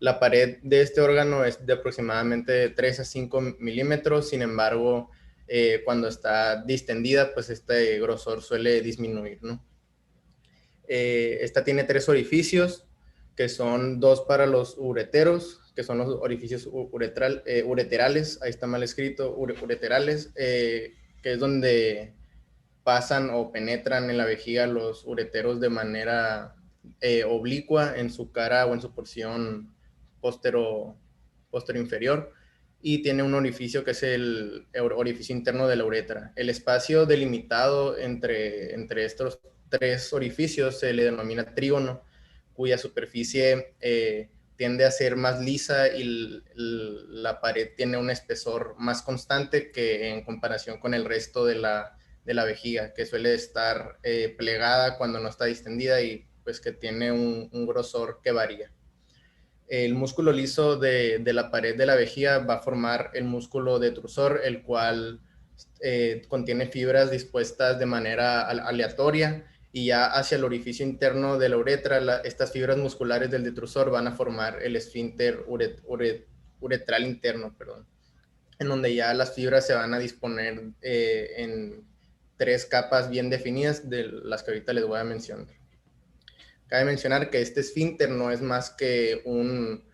La pared de este órgano es de aproximadamente 3 a 5 milímetros, sin embargo, cuando está distendida, pues este grosor suele disminuir, ¿no? Esta tiene 3 orificios, que son 2 para los ureteros, que son los orificios ureterales, ahí está mal escrito, ureterales, que es donde pasan o penetran en la vejiga los ureteros de manera oblicua en su cara o en su porción postero inferior, y tiene un orificio que es el orificio interno de la uretra. El espacio delimitado entre estos 3 orificios se le denomina trígono, cuya superficie tiende a ser más lisa y la pared tiene un espesor más constante que en comparación con el resto de la vejiga, que suele estar plegada cuando no está distendida y pues que tiene un grosor que varía. El músculo liso de la pared de la vejiga va a formar el músculo detrusor, el cual contiene fibras dispuestas de manera aleatoria, y ya hacia el orificio interno de la uretra, estas fibras musculares del detrusor van a formar el esfínter uretral interno, en donde ya las fibras se van a disponer en 3 capas bien definidas, de las que ahorita les voy a mencionar. Cabe mencionar que este esfínter no es más que un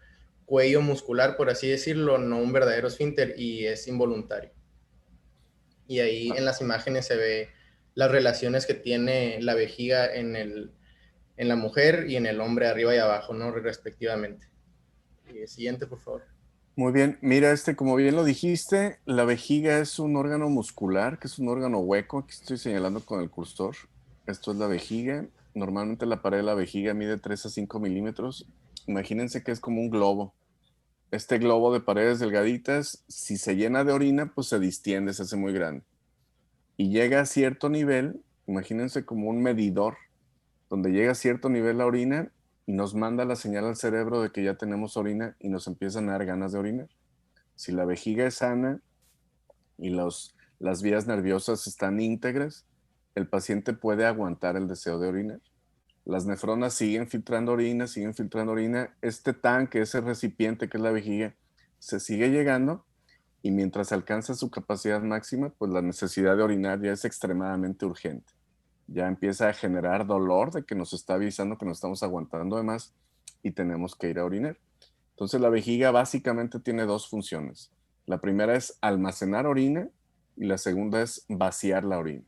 cuello muscular, por así decirlo, no un verdadero esfínter, y es involuntario. Y ahí en las imágenes se ve las relaciones que tiene la vejiga en la mujer y en el hombre, arriba y abajo, ¿no? Respectivamente. Siguiente, por favor. Muy bien, mira, como bien lo dijiste, la vejiga es un órgano muscular, que es un órgano hueco. Aquí estoy señalando con el cursor. Esto es la vejiga. Normalmente la pared de la vejiga mide 3 a 5 milímetros. Imagínense que es como un globo. Este globo de paredes delgaditas, si se llena de orina, pues se distiende, se hace muy grande. Y llega a cierto nivel, imagínense como un medidor, donde llega a cierto nivel la orina y nos manda la señal al cerebro de que ya tenemos orina y nos empiezan a dar ganas de orinar. Si la vejiga es sana y las vías nerviosas están íntegras, el paciente puede aguantar el deseo de orinar. Las nefronas siguen filtrando orina, Este tanque, ese recipiente que es la vejiga, se sigue llegando, y mientras alcanza su capacidad máxima, pues la necesidad de orinar ya es extremadamente urgente. Ya empieza a generar dolor de que nos está avisando que nos estamos aguantando de más y tenemos que ir a orinar. Entonces la vejiga básicamente tiene 2 funciones. La primera es almacenar orina y la segunda es vaciar la orina.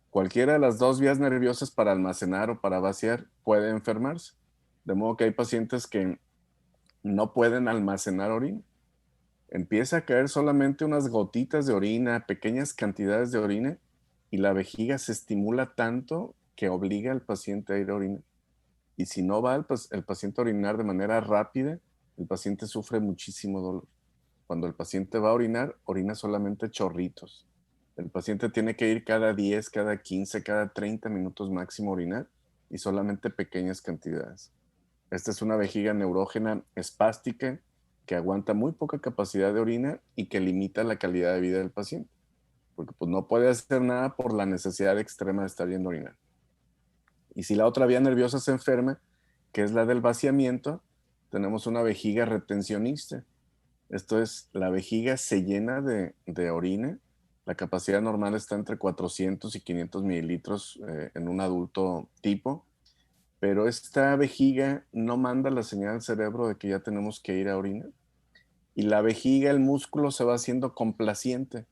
Cualquiera de las 2 vías nerviosas para almacenar o para vaciar puede enfermarse. De modo que hay pacientes que no pueden almacenar orina. Empieza a caer solamente unas gotitas de orina, pequeñas cantidades de orina, y la vejiga se estimula tanto que obliga al paciente a ir a orinar. Y si no va el paciente a orinar de manera rápida, el paciente sufre muchísimo dolor. Cuando el paciente va a orinar, orina solamente chorritos. El paciente tiene que ir cada 10, cada 15, cada 30 minutos máximo a orinar, y solamente pequeñas cantidades. Esta es una vejiga neurógena espástica que aguanta muy poca capacidad de orina y que limita la calidad de vida del paciente, porque pues no puede hacer nada por la necesidad extrema de estar yendo a orinar. Y si la otra vía nerviosa se enferma, que es la del vaciamiento, tenemos una vejiga retencionista. Esto es, la vejiga se llena de orina. La capacidad normal está entre 400 y 500 mililitros en un adulto tipo, pero esta vejiga no manda la señal al cerebro de que ya tenemos que ir a orinar. Y la vejiga, el músculo se va haciendo complaciente,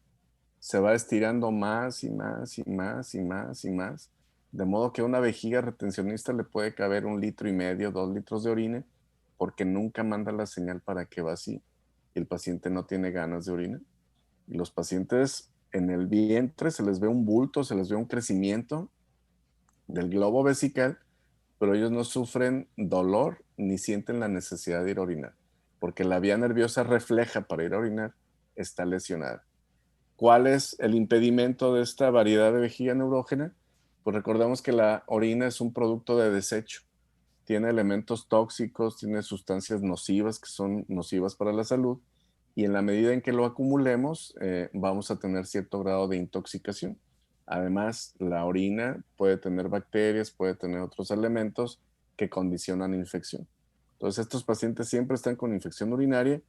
se va estirando más y más y más y más y más, de modo que a una vejiga retencionista le puede caber 1,5 litros, 2 litros de orina, porque nunca manda la señal para que vacíe, y el paciente no tiene ganas de orinar. Y los pacientes en el vientre se les ve un bulto, se les ve un crecimiento del globo vesical, pero ellos no sufren dolor ni sienten la necesidad de ir a orinar, porque la vía nerviosa refleja para ir a orinar está lesionada. ¿Cuál es el impedimento de esta variedad de vejiga neurógena? Pues recordemos que la orina es un producto de desecho. Tiene elementos tóxicos, tiene sustancias nocivas que son nocivas para la salud, y en la medida en que lo acumulemos, vamos a tener cierto grado de intoxicación. Además, la orina puede tener bacterias, puede tener otros elementos que condicionan infección. Entonces, estos pacientes siempre están con infección urinaria,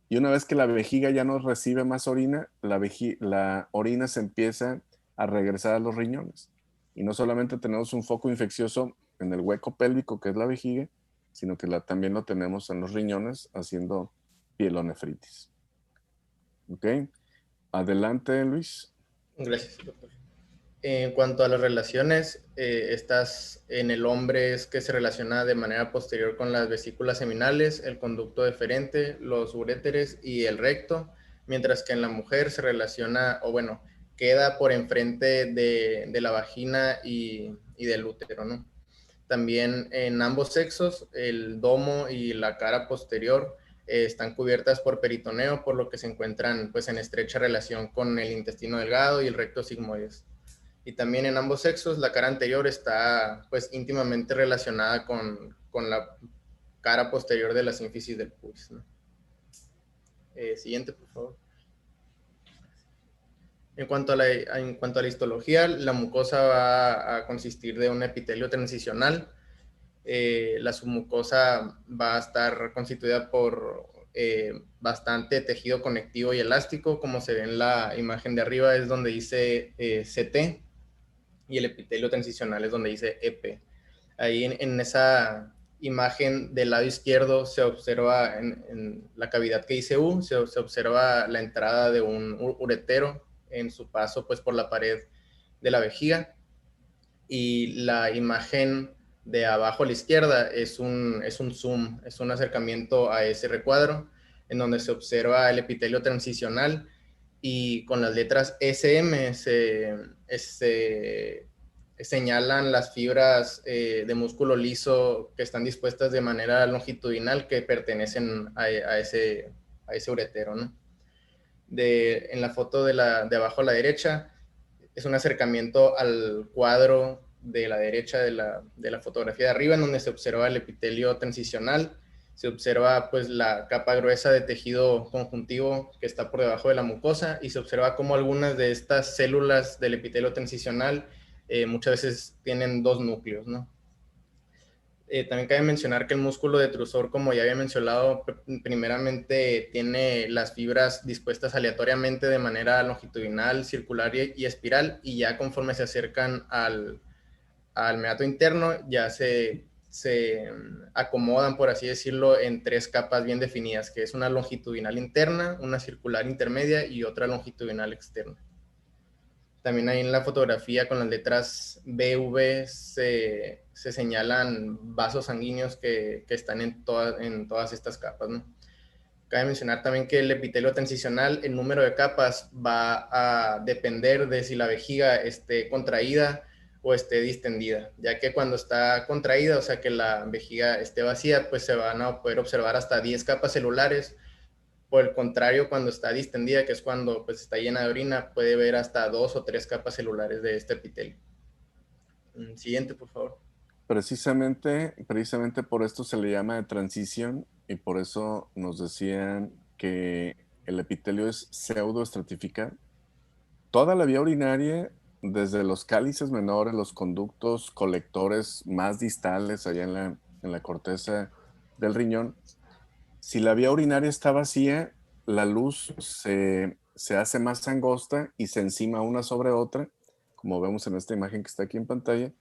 y una vez que la vejiga ya no recibe más orina, la orina se empieza a regresar a los riñones. Y no solamente tenemos un foco infeccioso en el hueco pélvico, que es la vejiga, sino que también lo tenemos en los riñones haciendo pielonefritis. ¿Ok? Adelante, Luis. Gracias, doctor. En cuanto a las relaciones, estas en el hombre es que se relaciona de manera posterior con las vesículas seminales, el conducto deferente, los uréteres y el recto, mientras que en la mujer se relaciona, o bueno, queda por enfrente de la vagina y del útero, ¿no? También en ambos sexos, el domo y la cara posterior están cubiertas por peritoneo, por lo que se encuentran pues en estrecha relación con el intestino delgado y el recto sigmoides. Y también en ambos sexos la cara anterior está pues íntimamente relacionada con la cara posterior de la sínfisis del pubis, ¿no? Siguiente, por favor. En cuanto a la histología, la mucosa va a consistir de un epitelio transicional. La submucosa va a estar constituida por bastante tejido conectivo y elástico, como se ve en la imagen de arriba, es donde dice CT, y el epitelio transicional es donde dice EP. Ahí en esa imagen del lado izquierdo se observa en la cavidad que dice U, se observa la entrada de un uretero en su paso pues por la pared de la vejiga, y la imagen de abajo a la izquierda es un zoom, es un acercamiento a ese recuadro en donde se observa el epitelio transicional, y con las letras SM se señalan las fibras de músculo liso que están dispuestas de manera longitudinal que pertenecen a ese uretero, ¿no? En la foto de abajo a la derecha es un acercamiento al cuadro de la derecha de la fotografía de arriba, en donde se observa el epitelio transicional, se observa pues la capa gruesa de tejido conjuntivo que está por debajo de la mucosa, y se observa cómo algunas de estas células del epitelio transicional muchas veces tienen dos núcleos, ¿no? También cabe mencionar que el músculo detrusor, como ya había mencionado, primeramente tiene las fibras dispuestas aleatoriamente de manera longitudinal, circular y espiral, y ya conforme se acercan al meato interno, ya se acomodan, por así decirlo, en tres capas bien definidas, que es una longitudinal interna, una circular intermedia y otra longitudinal externa. También ahí en la fotografía con las letras BV se señalan vasos sanguíneos que están en todas estas capas, ¿no? Cabe mencionar también que el epitelio transicional, el número de capas va a depender de si la vejiga esté contraída o esté distendida, ya que cuando está contraída, o sea que la vejiga esté vacía, pues se van a poder observar hasta 10 capas celulares. Por el contrario, cuando está distendida, que es cuando pues está llena de orina, puede ver hasta 2 o 3 capas celulares de este epitelio. Siguiente, por favor. Precisamente por esto se le llama de transición, y por eso nos decían que el epitelio es pseudoestratificado. Toda la vía urinaria, desde los cálices menores, los conductos colectores más distales allá en la corteza del riñón, si la vía urinaria está vacía, la luz se hace más angosta y se encima una sobre otra, como vemos en esta imagen que está aquí en pantalla,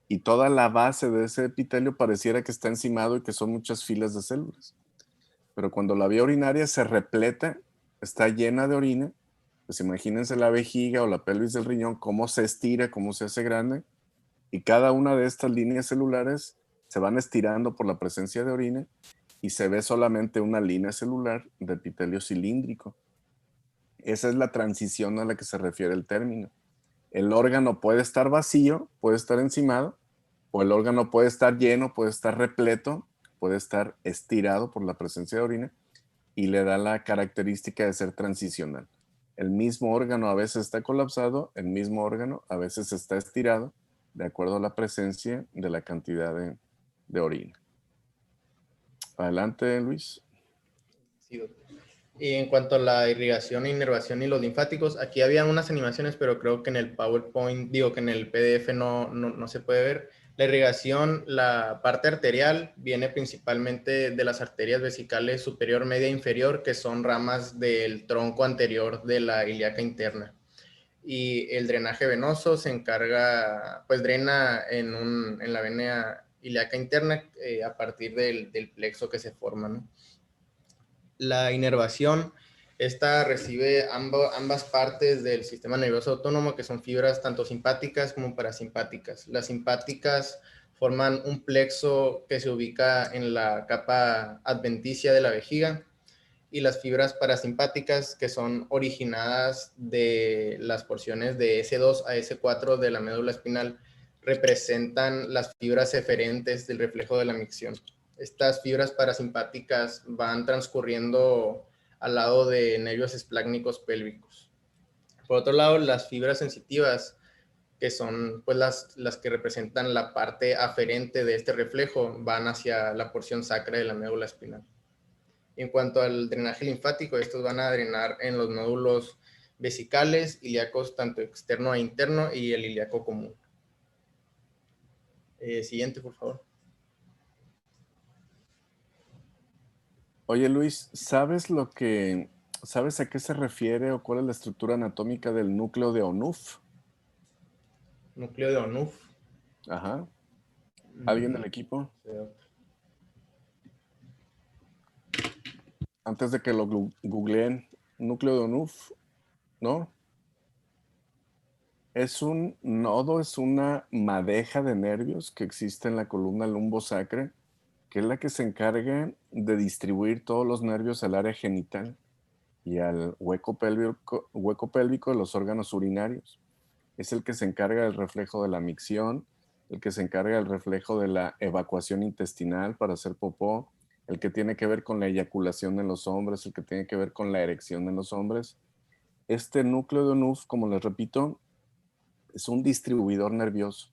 y toda la base de ese epitelio pareciera que está encimado y que son muchas filas de células. Pero cuando la vía urinaria se repleta, está llena de orina, pues imagínense la vejiga o la pelvis del riñón, cómo se estira, cómo se hace grande, y cada una de estas líneas celulares se van estirando por la presencia de orina, y se ve solamente una línea celular de epitelio cilíndrico. Esa es la transición a la que se refiere el término. El órgano puede estar vacío, puede estar encimado, o el órgano puede estar lleno, puede estar repleto, puede estar estirado por la presencia de orina y le da la característica de ser transicional. El mismo órgano a veces está colapsado, el mismo órgano a veces está estirado de acuerdo a la presencia de la cantidad de orina. Adelante, Luis. Sí, doctor. Y en cuanto a la irrigación, inervación y los linfáticos, aquí había unas animaciones, pero creo que en el PowerPoint, digo que en el PDF no se puede ver. La irrigación, la parte arterial, viene principalmente de las arterias vesicales superior, media e inferior, que son ramas del tronco anterior de la ilíaca interna. Y el drenaje venoso se encarga, pues drena en la vena ilíaca interna a partir del plexo que se forma, ¿no? La inervación, esta recibe ambas partes del sistema nervioso autónomo, que son fibras tanto simpáticas como parasimpáticas. Las simpáticas forman un plexo que se ubica en la capa adventicia de la vejiga, y las fibras parasimpáticas, que son originadas de las porciones de S2 a S4 de la médula espinal, representan las fibras eferentes del reflejo de la micción. Estas fibras parasimpáticas van transcurriendo al lado de nervios esplácnicos pélvicos. Por otro lado, las fibras sensitivas, que son pues las que representan la parte aferente de este reflejo, van hacia la porción sacra de la médula espinal. En cuanto al drenaje linfático, estos van a drenar en los nódulos vesicales, ilíacos tanto externo e interno, y el ilíaco común. Siguiente, por favor. Oye, Luis, ¿sabes a qué se refiere o cuál es la estructura anatómica del núcleo de Onuf? Núcleo de Onuf. Ajá. ¿Alguien del equipo? Sí. Antes de que lo googleen, núcleo de Onuf, ¿no? Es un nodo, es una madeja de nervios que existe en la columna lumbosacra, que es la que se encarga de distribuir todos los nervios al área genital y al hueco pélvico de los órganos urinarios. Es el que se encarga del reflejo de la micción, el que se encarga del reflejo de la evacuación intestinal para hacer popó, el que tiene que ver con la eyaculación en los hombres, el que tiene que ver con la erección en los hombres. Este núcleo de Onuf, como les repito, es un distribuidor nervioso.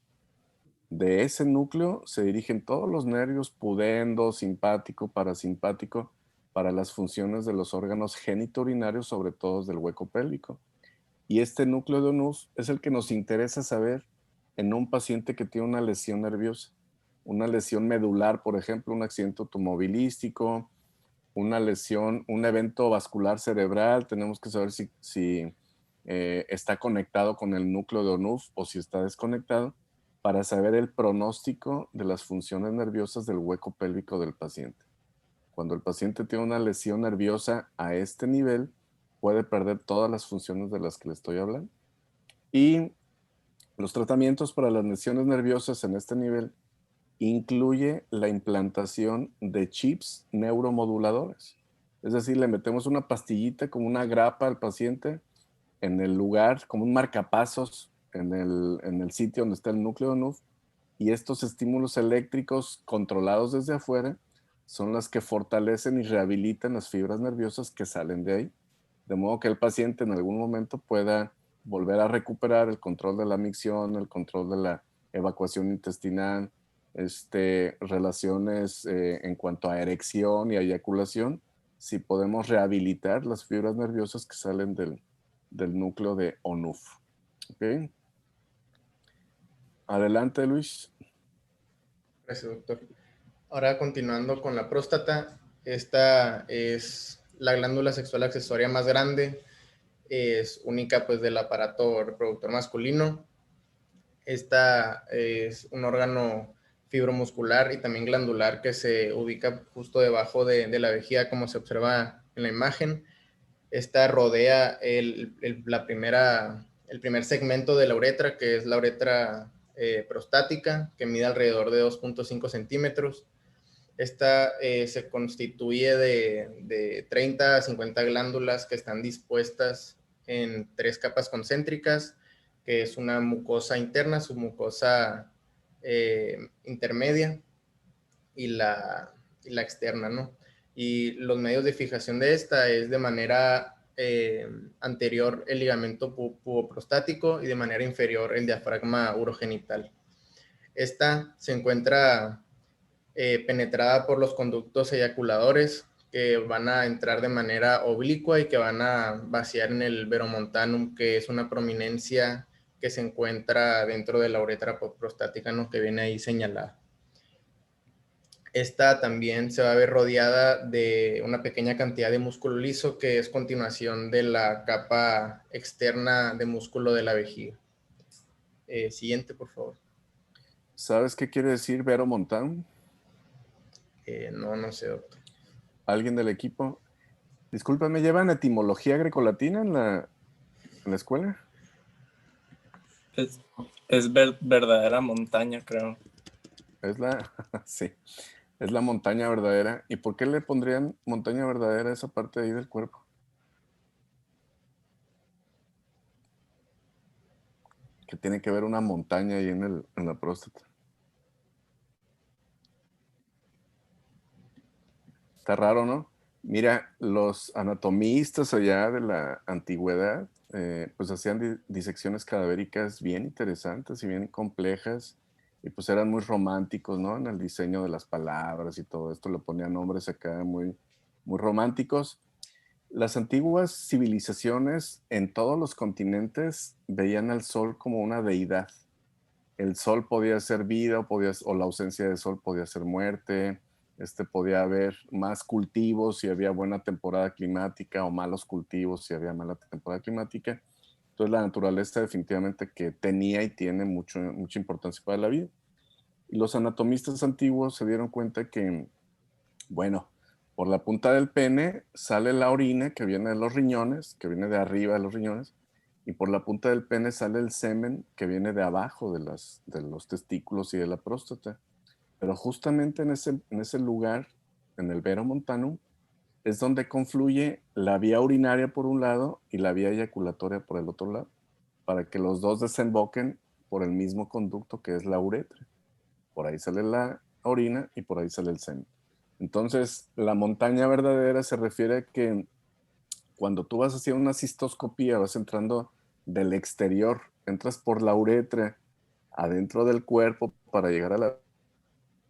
De ese núcleo se dirigen todos los nervios pudendo, simpático, parasimpático, para las funciones de los órganos genitourinarios, sobre todo del hueco pélvico. Y este núcleo de Onuf es el que nos interesa saber en un paciente que tiene una lesión nerviosa, una lesión medular, por ejemplo, un accidente automovilístico, una lesión, un evento vascular cerebral. Tenemos que saber si está conectado con el núcleo de Onuf o si está desconectado, para saber el pronóstico de las funciones nerviosas del hueco pélvico del paciente. Cuando el paciente tiene una lesión nerviosa a este nivel, puede perder todas las funciones de las que le estoy hablando. Y los tratamientos para las lesiones nerviosas en este nivel incluye la implantación de chips neuromoduladores. Es decir, le metemos una pastillita como una grapa al paciente en el lugar, como un marcapasos en el sitio donde está el núcleo de Onuf, y estos estímulos eléctricos controlados desde afuera son las que fortalecen y rehabilitan las fibras nerviosas que salen de ahí, de modo que el paciente en algún momento pueda volver a recuperar el control de la micción, el control de la evacuación intestinal, relaciones en cuanto a erección y eyaculación, si podemos rehabilitar las fibras nerviosas que salen del núcleo de Onuf. ¿Ok? Adelante, Luis. Gracias, doctor. Ahora, continuando con la próstata, esta es la glándula sexual accesoria más grande, es única pues del aparato reproductor masculino. Esta es un órgano fibromuscular y también glandular que se ubica justo debajo de la vejiga, como se observa en la imagen. Esta rodea el primer segmento de la uretra, que es la uretra prostática, que mide alrededor de 2.5 centímetros. Esta se constituye de 30 a 50 glándulas que están dispuestas en 3 capas concéntricas, que es una mucosa interna, submucosa intermedia y la externa, ¿no? Y los medios de fijación de esta es de manera anterior el ligamento puboprostático y de manera inferior el diafragma urogenital. Esta se encuentra penetrada por los conductos eyaculadores que van a entrar de manera oblicua y que van a vaciar en el veromontanum, que es una prominencia que se encuentra dentro de la uretra prostática, ¿no? Que viene ahí señalada. Esta también se va a ver rodeada de una pequeña cantidad de músculo liso que es continuación de la capa externa de músculo de la vejiga. Siguiente, por favor. ¿Sabes qué quiere decir veromontanum? No sé, doctor. ¿Alguien del equipo? Disculpa, ¿me llevan etimología grecolatina en la escuela? Es verdadera montaña, creo. Es la, sí, es la montaña verdadera. ¿Y por qué le pondrían montaña verdadera a esa parte de ahí del cuerpo? Que tiene que ver una montaña ahí en la próstata. Está raro, ¿no? Mira, los anatomistas allá de la antigüedad, pues hacían disecciones cadavéricas bien interesantes y bien complejas, y pues eran muy románticos, ¿no? En el diseño de las palabras y todo esto, le ponían nombres acá muy, muy románticos. Las antiguas civilizaciones en todos los continentes veían al sol como una deidad. El sol podía ser vida o la ausencia de sol podía ser muerte. Podía haber más cultivos si había buena temporada climática o malos cultivos si había mala temporada climática. Entonces la naturaleza definitivamente que tenía y tiene mucha importancia para la vida. Y los anatomistas antiguos se dieron cuenta que, bueno, por la punta del pene sale la orina que viene de los riñones, que viene de arriba de los riñones, y por la punta del pene sale el semen que viene de abajo de los testículos y de la próstata. Pero justamente en ese lugar, en el veromontanum, es donde confluye la vía urinaria por un lado y la vía eyaculatoria por el otro lado, para que los dos desemboquen por el mismo conducto que es la uretra. Por ahí sale la orina y por ahí sale el semen. Entonces, la montaña verdadera se refiere a que cuando tú vas haciendo una cistoscopía, vas entrando del exterior, entras por la uretra adentro del cuerpo para llegar a la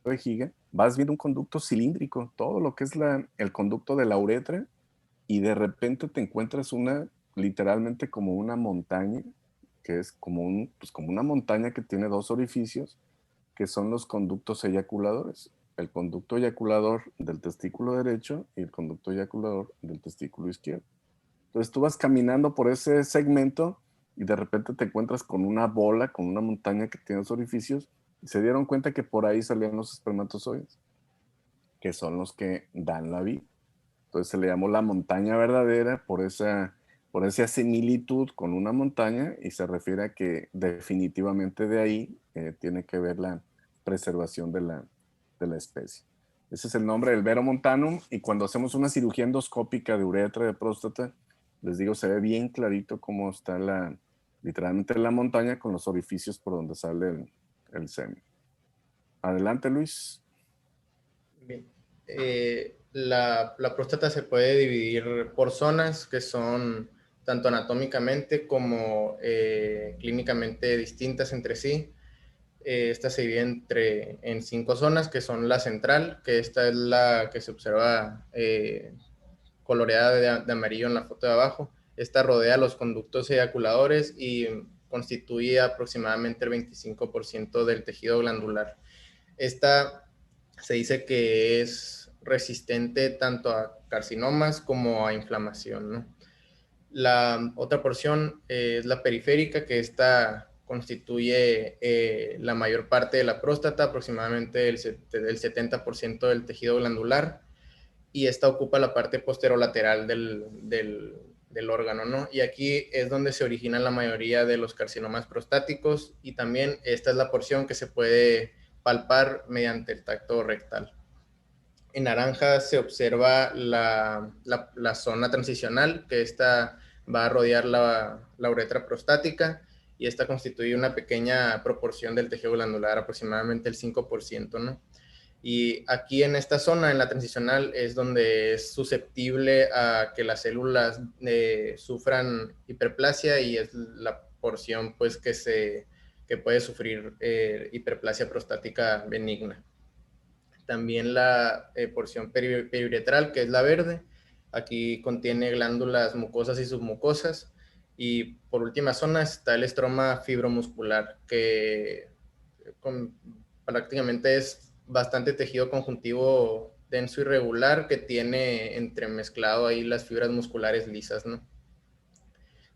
vejiga, vas viendo un conducto cilíndrico, todo lo que es el conducto de la uretra, y de repente te encuentras literalmente como una montaña, que es pues como una montaña que tiene dos orificios, que son los conductos eyaculadores. El conducto eyaculador del testículo derecho y el conducto eyaculador del testículo izquierdo. Entonces tú vas caminando por ese segmento y de repente te encuentras con una bola, con una montaña que tiene dos orificios, y se dieron cuenta que por ahí salían los espermatozoides, que son los que dan la vida. Entonces se le llamó la montaña verdadera por esa similitud con una montaña, y se refiere a que definitivamente de ahí tiene que ver la preservación de la especie. Ese es el nombre del veromontanum, y cuando hacemos una cirugía endoscópica de uretra, de próstata, les digo, se ve bien clarito cómo está literalmente la montaña con los orificios por donde sale el semen. Adelante, Luis. Bien. La próstata se puede dividir por zonas que son tanto anatómicamente como clínicamente distintas entre sí. Esta se divide en 5 zonas, que son la central, que esta es la que se observa coloreada de amarillo en la foto de abajo. Esta rodea los conductos eyaculadores y constituye aproximadamente el 25% del tejido glandular. Esta se dice que es resistente tanto a carcinomas como a inflamación, ¿no? La otra porción es la periférica, que esta constituye la mayor parte de la próstata, aproximadamente el 70% del tejido glandular, y esta ocupa la parte posterolateral del órgano, ¿no? Y aquí es donde se originan la mayoría de los carcinomas prostáticos, y también esta es la porción que se puede palpar mediante el tacto rectal. En naranja se observa la zona transicional, que esta va a rodear la uretra prostática, y esta constituye una pequeña proporción del tejido glandular, aproximadamente el 5%, ¿no? Y aquí en esta zona, en la transicional, es donde es susceptible a que las células sufran hiperplasia y es la porción pues que puede sufrir hiperplasia prostática benigna. También la porción periuretral, que es la verde, aquí contiene glándulas mucosas y submucosas. Y por última zona está el estroma fibromuscular, que prácticamente es bastante tejido conjuntivo denso y regular que tiene entremezclado ahí las fibras musculares lisas, ¿no?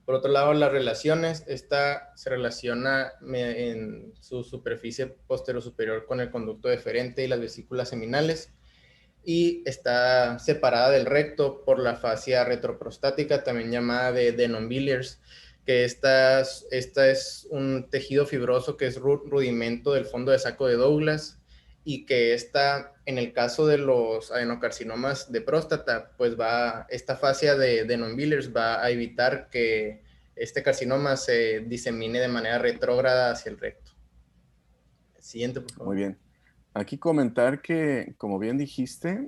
Por otro lado, las relaciones, esta se relaciona en su superficie posterior-superior con el conducto deferente y las vesículas seminales, y está separada del recto por la fascia retroprostática, también llamada de Denonvillers, que esta es un tejido fibroso que es rudimento del fondo de saco de Douglas, y que en el caso de los adenocarcinomas de próstata, pues esta fascia de Denonvillers va a evitar que este carcinoma se disemine de manera retrógrada hacia el recto. Siguiente, por favor. Muy bien. Aquí comentar que, como bien dijiste,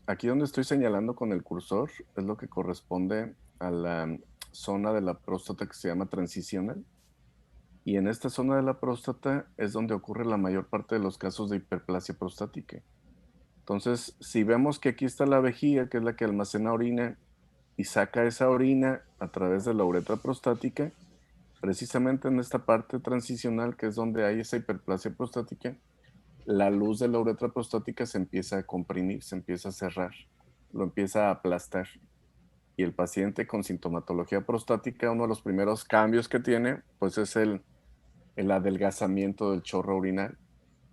aquí donde estoy señalando con el cursor es lo que corresponde a la zona de la próstata que se llama transicional. Y en esta zona de la próstata es donde ocurre la mayor parte de los casos de hiperplasia prostática. Entonces, si vemos que aquí está la vejiga, que es la que almacena orina, y saca esa orina a través de la uretra prostática, precisamente en esta parte transicional, que es donde hay esa hiperplasia prostática, la luz de la uretra prostática se empieza a comprimir, se empieza a cerrar, lo empieza a aplastar. Y el paciente con sintomatología prostática, uno de los primeros cambios que tiene, pues es el adelgazamiento del chorro urinario.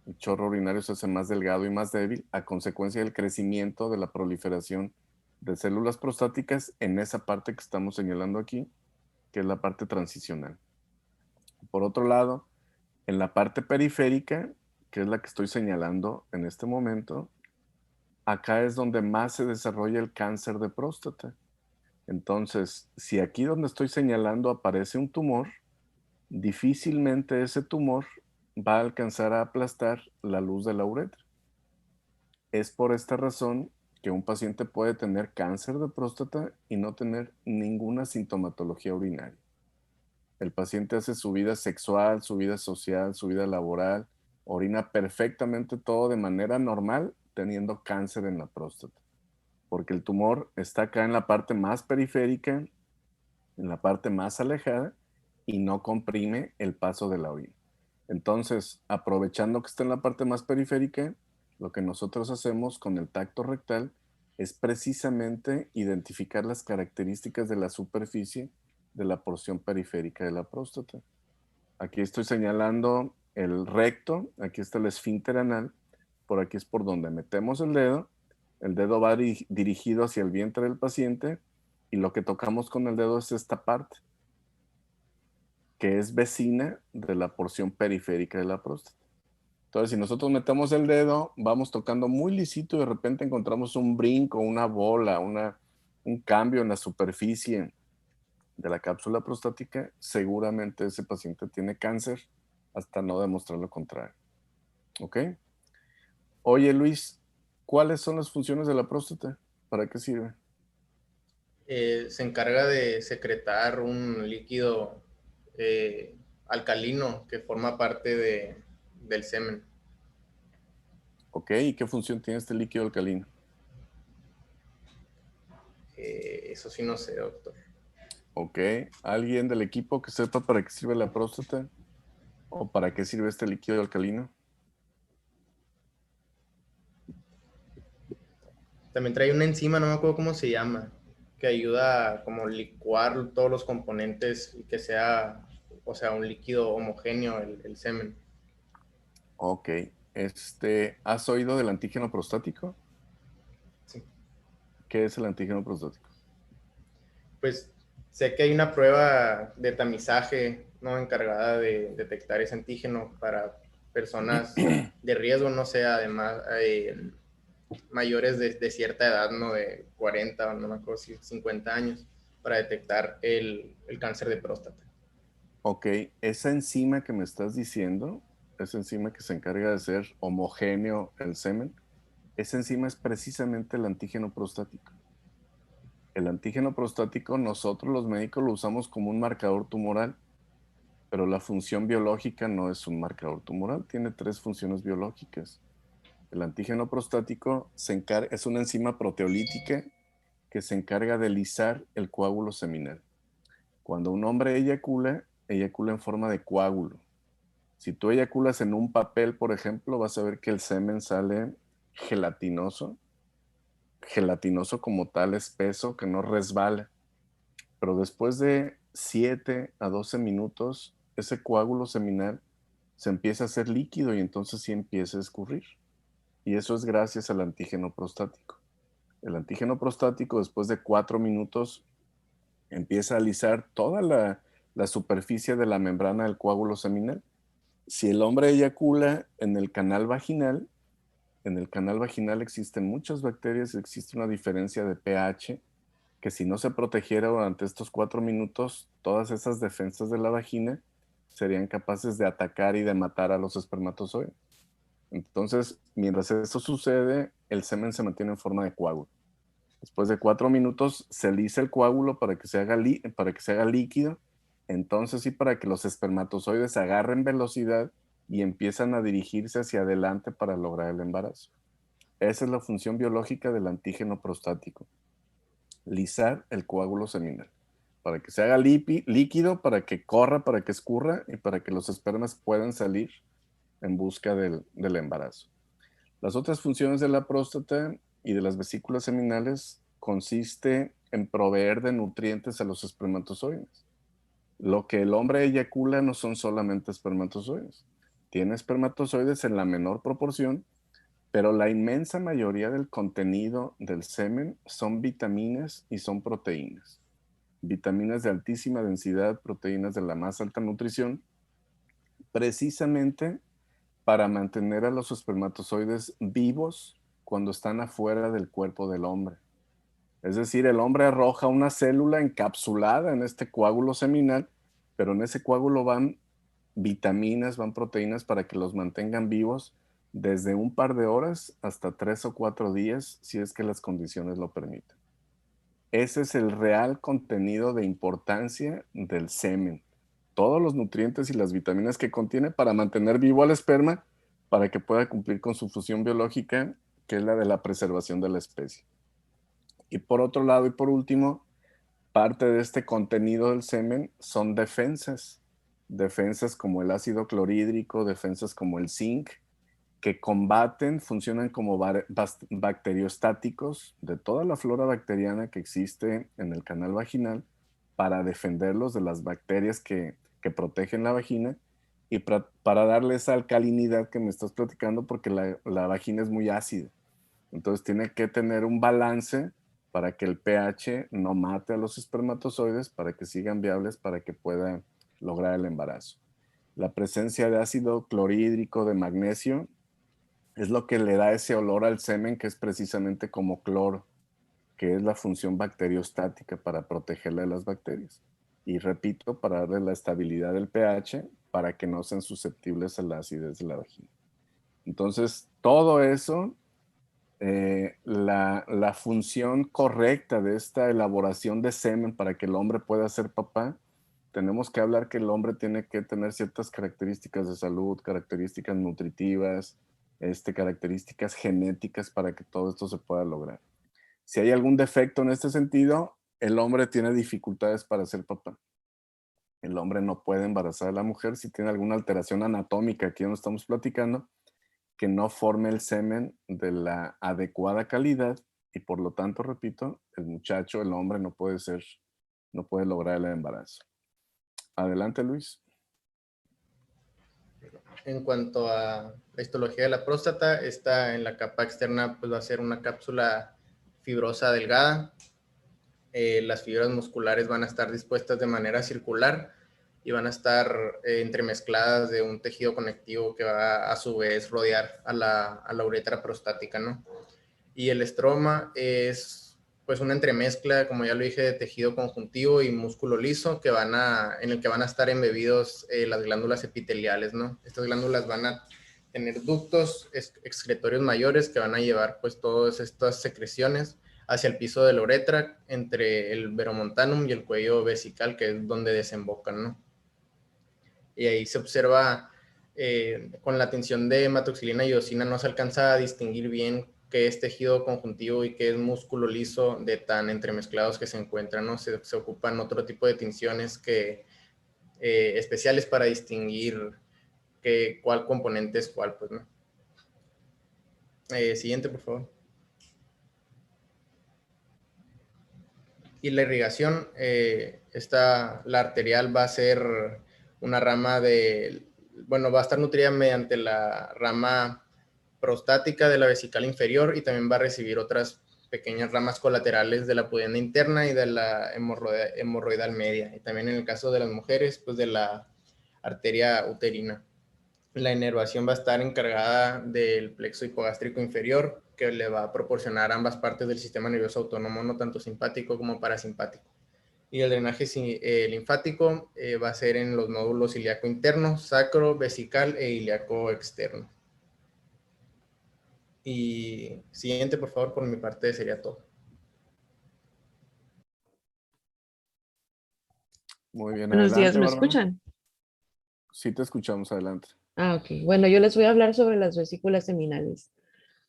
El chorro urinario se hace más delgado y más débil a consecuencia del crecimiento de la proliferación de células prostáticas en esa parte que estamos señalando aquí, que es la parte transicional. Por otro lado, en la parte periférica, que es la que estoy señalando en este momento, acá es donde más se desarrolla el cáncer de próstata. Entonces, si aquí donde estoy señalando aparece un tumor, difícilmente ese tumor va a alcanzar a aplastar la luz de la uretra. Es por esta razón que un paciente puede tener cáncer de próstata y no tener ninguna sintomatología urinaria. El paciente hace su vida sexual, su vida social, su vida laboral, orina perfectamente todo de manera normal, teniendo cáncer en la próstata. Porque el tumor está acá en la parte más periférica, en la parte más alejada, y no comprime el paso de la orina. Entonces, aprovechando que está en la parte más periférica, lo que nosotros hacemos con el tacto rectal es precisamente identificar las características de la superficie de la porción periférica de la próstata. Aquí estoy señalando el recto, aquí está el esfínter anal, por aquí es por donde metemos el dedo va dirigido hacia el vientre del paciente y lo que tocamos con el dedo es esta parte, que es vecina de la porción periférica de la próstata. Entonces, si nosotros metemos el dedo, vamos tocando muy lisito y de repente encontramos un brinco, una bola, un cambio en la superficie de la cápsula prostática, seguramente ese paciente tiene cáncer hasta no demostrar lo contrario. ¿Ok? Oye, Luis, ¿cuáles son las funciones de la próstata? ¿Para qué sirve? Se encarga de secretar un líquido alcalino que forma parte del semen. Ok, ¿y qué función tiene este líquido alcalino? Eso sí no sé, doctor. Ok, ¿alguien del equipo que sepa para qué sirve la próstata? ¿O para qué sirve este líquido alcalino? También trae una enzima, no me acuerdo cómo se llama, que ayuda a como licuar todos los componentes y que sea, o sea, un líquido homogéneo el semen. Ok, ¿has oído del antígeno prostático? Sí. ¿Qué es el antígeno prostático? Pues sé que hay una prueba de tamizaje, ¿no?, encargada de detectar ese antígeno para personas de riesgo, no sé, además mayores de cierta edad, ¿no?, de 40, no me acuerdo si 50 años, para detectar el cáncer de próstata. Ok, esa enzima que me estás diciendo, esa enzima que se encarga de hacer homogéneo el semen, esa enzima es precisamente el antígeno prostático. El antígeno prostático nosotros los médicos lo usamos como un marcador tumoral, pero la función biológica no es un marcador tumoral, tiene 3 funciones biológicas. El antígeno prostático es una enzima proteolítica que se encarga de lisar el coágulo seminal. Cuando un hombre eyacula en forma de coágulo. Si tú eyaculas en un papel, por ejemplo, vas a ver que el semen sale gelatinoso como tal, espeso, que no resbala. Pero después de 7 a 12 minutos, ese coágulo seminal se empieza a hacer líquido y entonces sí empieza a escurrir. Y eso es gracias al antígeno prostático. El antígeno prostático, después de 4 minutos, empieza a alisar toda la superficie de la membrana del coágulo seminal. Si el hombre eyacula en el canal vaginal existen muchas bacterias, existe una diferencia de pH, que si no se protegiera durante estos 4 minutos, todas esas defensas de la vagina serían capaces de atacar y de matar a los espermatozoides. Entonces, mientras eso sucede, el semen se mantiene en forma de coágulo. Después de 4 minutos se lisa el coágulo para que se haga líquido. Entonces sí, para que los espermatozoides agarren velocidad y empiezan a dirigirse hacia adelante para lograr el embarazo. Esa es la función biológica del antígeno prostático. Lisar el coágulo seminal. Para que se haga líquido, para que corra, para que escurra y para que los espermas puedan salir en busca del embarazo. Las otras funciones de la próstata y de las vesículas seminales consiste en proveer de nutrientes a los espermatozoides. Lo que el hombre eyacula no son solamente espermatozoides. Tiene espermatozoides en la menor proporción, pero la inmensa mayoría del contenido del semen son vitaminas y son proteínas. Vitaminas de altísima densidad, proteínas de la más alta nutrición, precisamente para mantener a los espermatozoides vivos cuando están afuera del cuerpo del hombre. Es decir, el hombre arroja una célula encapsulada en este coágulo seminal, pero en ese coágulo van vitaminas, van proteínas para que los mantengan vivos desde un par de horas hasta 3 o 4 días, si es que las condiciones lo permiten. Ese es el real contenido de importancia del semen. Todos los nutrientes y las vitaminas que contiene para mantener vivo al esperma, para que pueda cumplir con su función biológica, que es la de la preservación de la especie. Y por otro lado y por último, parte de este contenido del semen son defensas. Defensas como el ácido clorhídrico, defensas como el zinc, que funcionan como bacteriostáticos de toda la flora bacteriana que existe en el canal vaginal para defenderlos de las bacterias que protegen la vagina y para darle esa alcalinidad que me estás platicando, porque la vagina es muy ácida. Entonces tiene que tener un balance para que el pH no mate a los espermatozoides, para que sigan viables, para que puedan lograr el embarazo. La presencia de ácido clorhídrico, de magnesio, es lo que le da ese olor al semen, que es precisamente como cloro, que es la función bacteriostática para protegerla de las bacterias. Y repito, para darle la estabilidad del pH, para que no sean susceptibles a la acidez de la vagina. Entonces, todo eso, la función correcta de esta elaboración de semen para que el hombre pueda ser papá, tenemos que hablar que el hombre tiene que tener ciertas características de salud, características nutritivas, características genéticas para que todo esto se pueda lograr. Si hay algún defecto en este sentido, el hombre tiene dificultades para ser papá. El hombre no puede embarazar a la mujer si tiene alguna alteración anatómica, aquí no estamos platicando, que no forme el semen de la adecuada calidad y por lo tanto, repito, el hombre no puede lograr el embarazo. Adelante, Luis. En cuanto a la histología de la próstata, esta en la capa externa pues va a ser una cápsula fibrosa delgada. Las fibras musculares van a estar dispuestas de manera circular y van a estar entremezcladas de un tejido conectivo que va a su vez rodear a la uretra prostática, ¿no? Y el estroma es pues una entremezcla, como ya lo dije, de tejido conjuntivo y músculo liso en el que van a estar embebidos las glándulas epiteliales, ¿no? Estas glándulas van a tener ductos excretorios mayores que van a llevar pues todas estas secreciones hacia el piso de la uretra entre el veromontanum y el cuello vesical, que es donde desembocan, ¿no? Y ahí se observa con la tinción de hematoxilina y iosina no se alcanza a distinguir bien qué es tejido conjuntivo y qué es músculo liso de tan entremezclados que se encuentran, ¿no? Se ocupan otro tipo de tinciones especiales para distinguir cuál componente es cuál, pues, ¿no? Siguiente, por favor. Y la irrigación, la arterial va a ser una rama va a estar nutrida mediante la rama prostática de la vesical inferior y también va a recibir otras pequeñas ramas colaterales de la pudenda interna y de la hemorroidal media. Y también en el caso de las mujeres, pues de la arteria uterina. La inervación va a estar encargada del plexo hipogástrico inferior, que le va a proporcionar ambas partes del sistema nervioso autónomo, no tanto simpático como parasimpático. Y el drenaje linfático va a ser en los nódulos ilíaco interno, sacro, vesical e ilíaco externo. Y siguiente, por favor, por mi parte sería todo. Muy bien, Buenos días, adelante, ¿me Bárbara. escuchan? Sí, te escuchamos, adelante. Ok. Bueno, yo les voy a hablar sobre las vesículas seminales.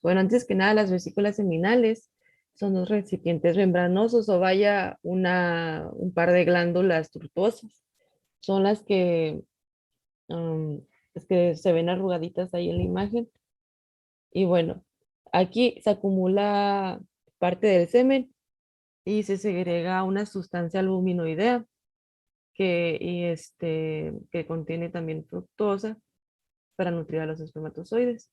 Bueno, antes que nada, las vesículas seminales son los recipientes membranosos o vaya un par de glándulas tortuosas. Son las que se ven arrugaditas ahí en la imagen. Y bueno, aquí se acumula parte del semen y se segrega una sustancia albuminoidea que contiene también fructosa para nutrir a los espermatozoides.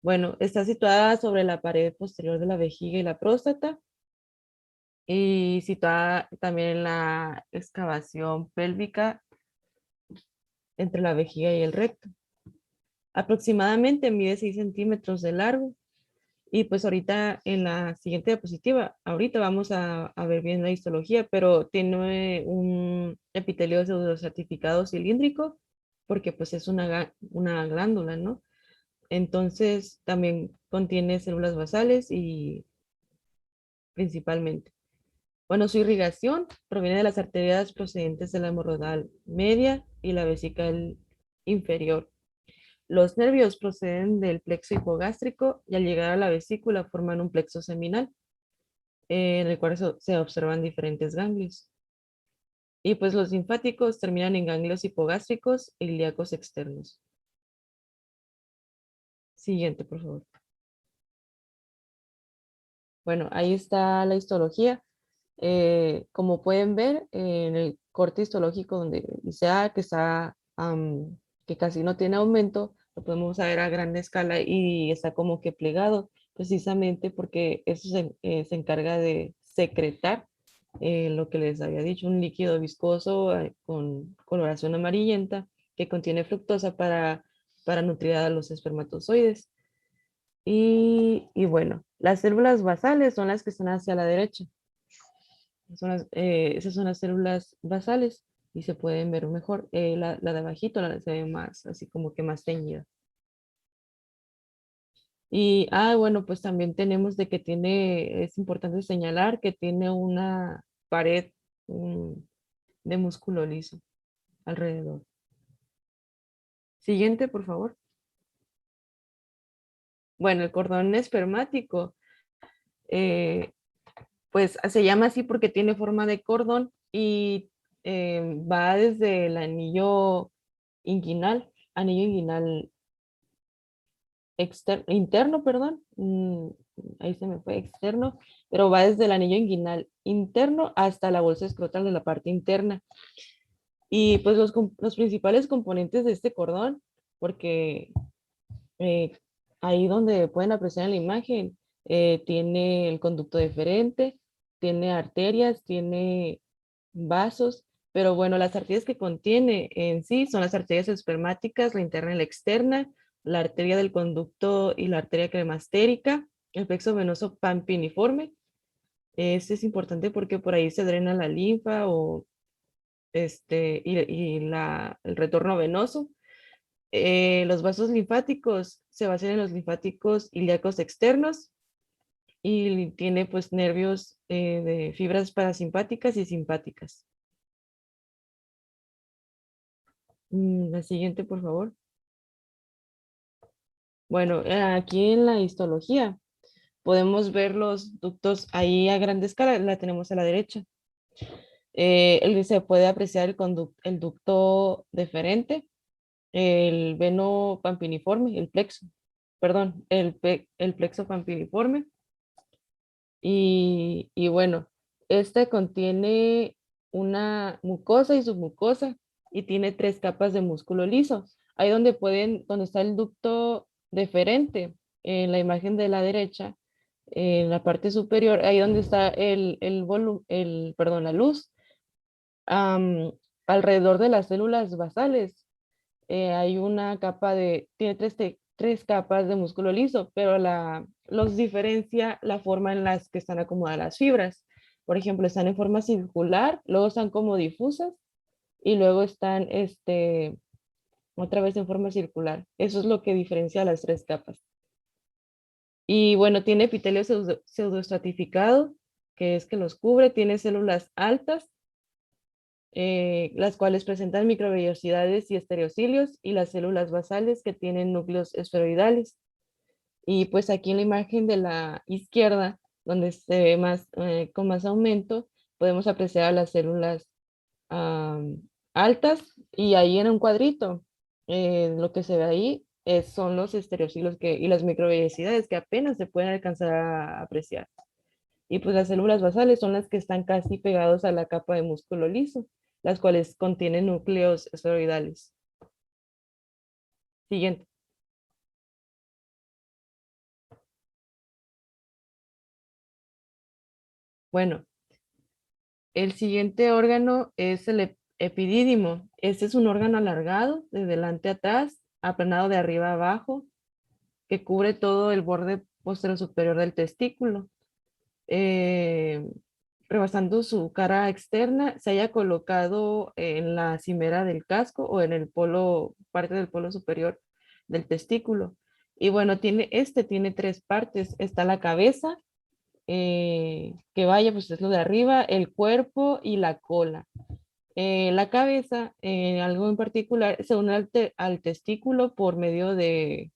Bueno, está situada sobre la pared posterior de la vejiga y la próstata y situada también en la excavación pélvica entre la vejiga y el recto. Aproximadamente mide 6 centímetros de largo y pues ahorita en la siguiente diapositiva, ahorita vamos a ver bien la histología, pero tiene un epitelio pseudoestratificado cilíndrico porque pues es una glándula, ¿no? Entonces también contiene células basales y principalmente. Bueno, su irrigación proviene de las arterias procedentes de la hemorroidal media y la vesical inferior. Los nervios proceden del plexo hipogástrico y al llegar a la vesícula forman un plexo seminal, en el cual se observan diferentes ganglios. Y pues los linfáticos terminan en ganglios hipogástricos e ilíacos externos. Siguiente, por favor. Bueno, ahí está la histología. Como pueden ver, en el corte histológico donde dice que casi no tiene aumento, lo podemos ver a gran escala y está como que plegado, precisamente porque eso se encarga de secretar lo que les había dicho, un líquido viscoso con coloración amarillenta que contiene fructosa para nutrir a los espermatozoides. Y bueno, las células basales son las que están hacia la derecha. Esas son las células basales y se pueden ver mejor. La de abajito se ve más, así como que más teñida. Y, bueno, pues también tenemos de que es importante señalar que tiene una pared de músculo liso alrededor. Siguiente, por favor. Bueno, el cordón espermático, pues se llama así porque tiene forma de cordón y va desde el anillo inguinal interno, perdón, ahí se me fue externo, pero va desde el anillo inguinal interno hasta la bolsa escrotal de la parte interna. Y pues los principales componentes de este cordón, porque ahí donde pueden apreciar en la imagen, tiene el conducto deferente, tiene arterias, tiene vasos, pero bueno, las arterias que contiene en sí son las arterias espermáticas, la interna y la externa, la arteria del conducto y la arteria cremastérica, el plexo venoso pampiniforme, Este es importante porque por ahí se drena la linfa o el retorno venoso. Los vasos linfáticos se basan en los linfáticos ilíacos externos y tiene pues nervios de fibras parasimpáticas y simpáticas. La siguiente, por favor. Bueno, aquí en la histología podemos ver los ductos ahí a gran escala, la tenemos a la derecha. Se puede apreciar el ducto deferente, el veno pampiniforme, el plexo, perdón, el plexo pampiniforme. Y bueno, este contiene una mucosa y submucosa y tiene 3 capas de músculo liso. Ahí donde está el ducto deferente, en la imagen de la derecha, en la parte superior, ahí donde está la luz, alrededor de las células basales, hay una capa tiene 3 capas de músculo liso, pero los diferencia la forma en las que están acomodadas las fibras. Por ejemplo, están en forma circular, luego están como difusas y luego están otra vez en forma circular. Eso es lo que diferencia las 3 capas. Y bueno, tiene epitelio pseudoestratificado, que es que los cubre, tiene células altas, las cuales presentan microvellosidades y estereocilios, y las células basales que tienen núcleos esferoidales. Y pues aquí en la imagen de la izquierda, donde se ve con más aumento, podemos apreciar las células altas, y ahí en un cuadrito, lo que se ve ahí son los estereocilios y las microvellosidades que apenas se pueden alcanzar a apreciar. Y pues las células basales son las que están casi pegados a la capa de músculo liso, las cuales contienen núcleos esferoidales. Siguiente. Bueno, el siguiente órgano es el epidídimo. Este es un órgano alargado de delante a atrás, aplanado de arriba a abajo, que cubre todo el borde posterior superior del testículo. Rebasando su cara externa, se haya colocado en la cimera del casco o en parte del polo superior del testículo. Y bueno, tiene 3 partes. Está la cabeza, que vaya, pues es lo de arriba, el cuerpo y la cola. La cabeza, algo en particular, se une al testículo por medio de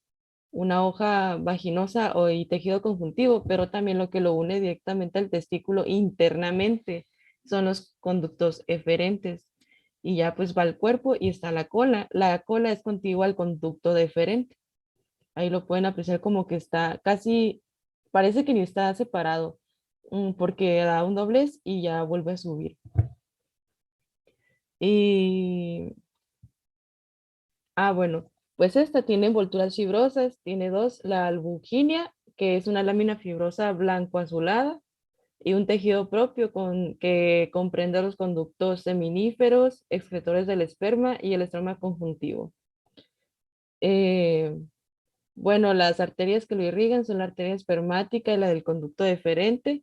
una hoja vaginosa y tejido conjuntivo, pero también lo que lo une directamente al testículo internamente son los conductos eferentes. Y ya pues va al cuerpo y está la cola. La cola es contigua al conducto deferente. Ahí lo pueden apreciar como que está casi, parece que ni está separado, porque da un doblez y ya vuelve a subir. Y, bueno, pues esta tiene envolturas fibrosas, tiene 2, la albuginia, que es una lámina fibrosa blanco-azulada, y un tejido propio que comprende los conductos seminíferos, excretores del esperma y el estroma conjuntivo. Bueno, las arterias que lo irrigan son la arteria espermática y la del conducto deferente,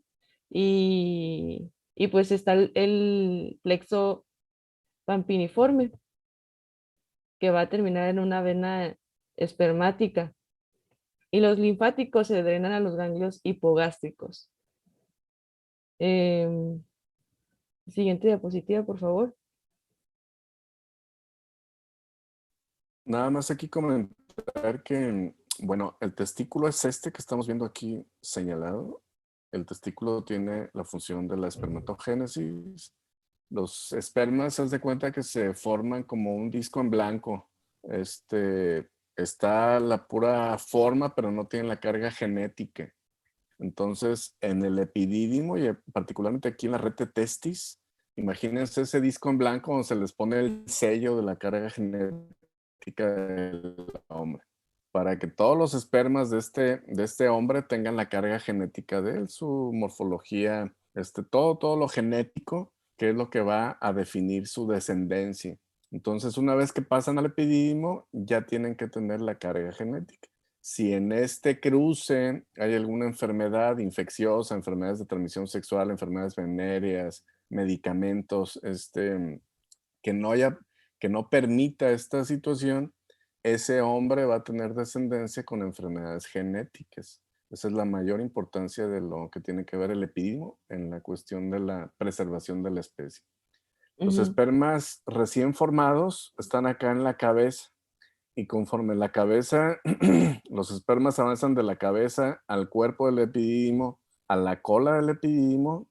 y pues está el plexo pampiniforme, que va a terminar en una vena espermática. Y los linfáticos se drenan a los ganglios hipogástricos. Siguiente diapositiva, por favor. Nada más aquí comentar que, bueno, el testículo es este que estamos viendo aquí señalado. El testículo tiene la función de la espermatogénesis. Los espermas, haz de cuenta que se forman como un disco en blanco. Está la pura forma, pero no tienen la carga genética. Entonces, en el epidídimo y particularmente aquí en la red de testis, imagínense ese disco en blanco donde se les pone el sello de la carga genética del hombre, para que todos los espermas de este hombre tengan la carga genética de él, su morfología, todo lo genético, que es lo que va a definir su descendencia. Entonces, una vez que pasan al epidídimo, ya tienen que tener la carga genética. Si en este cruce hay alguna enfermedad infecciosa, enfermedades de transmisión sexual, enfermedades venéreas, medicamentos, que no permita esta situación, ese hombre va a tener descendencia con enfermedades genéticas. Esa es la mayor importancia de lo que tiene que ver el epididimo en la cuestión de la preservación de la especie. Los espermas recién formados están acá en la cabeza y conforme la cabeza, los espermas avanzan de la cabeza al cuerpo del epididimo, a la cola del epididimo.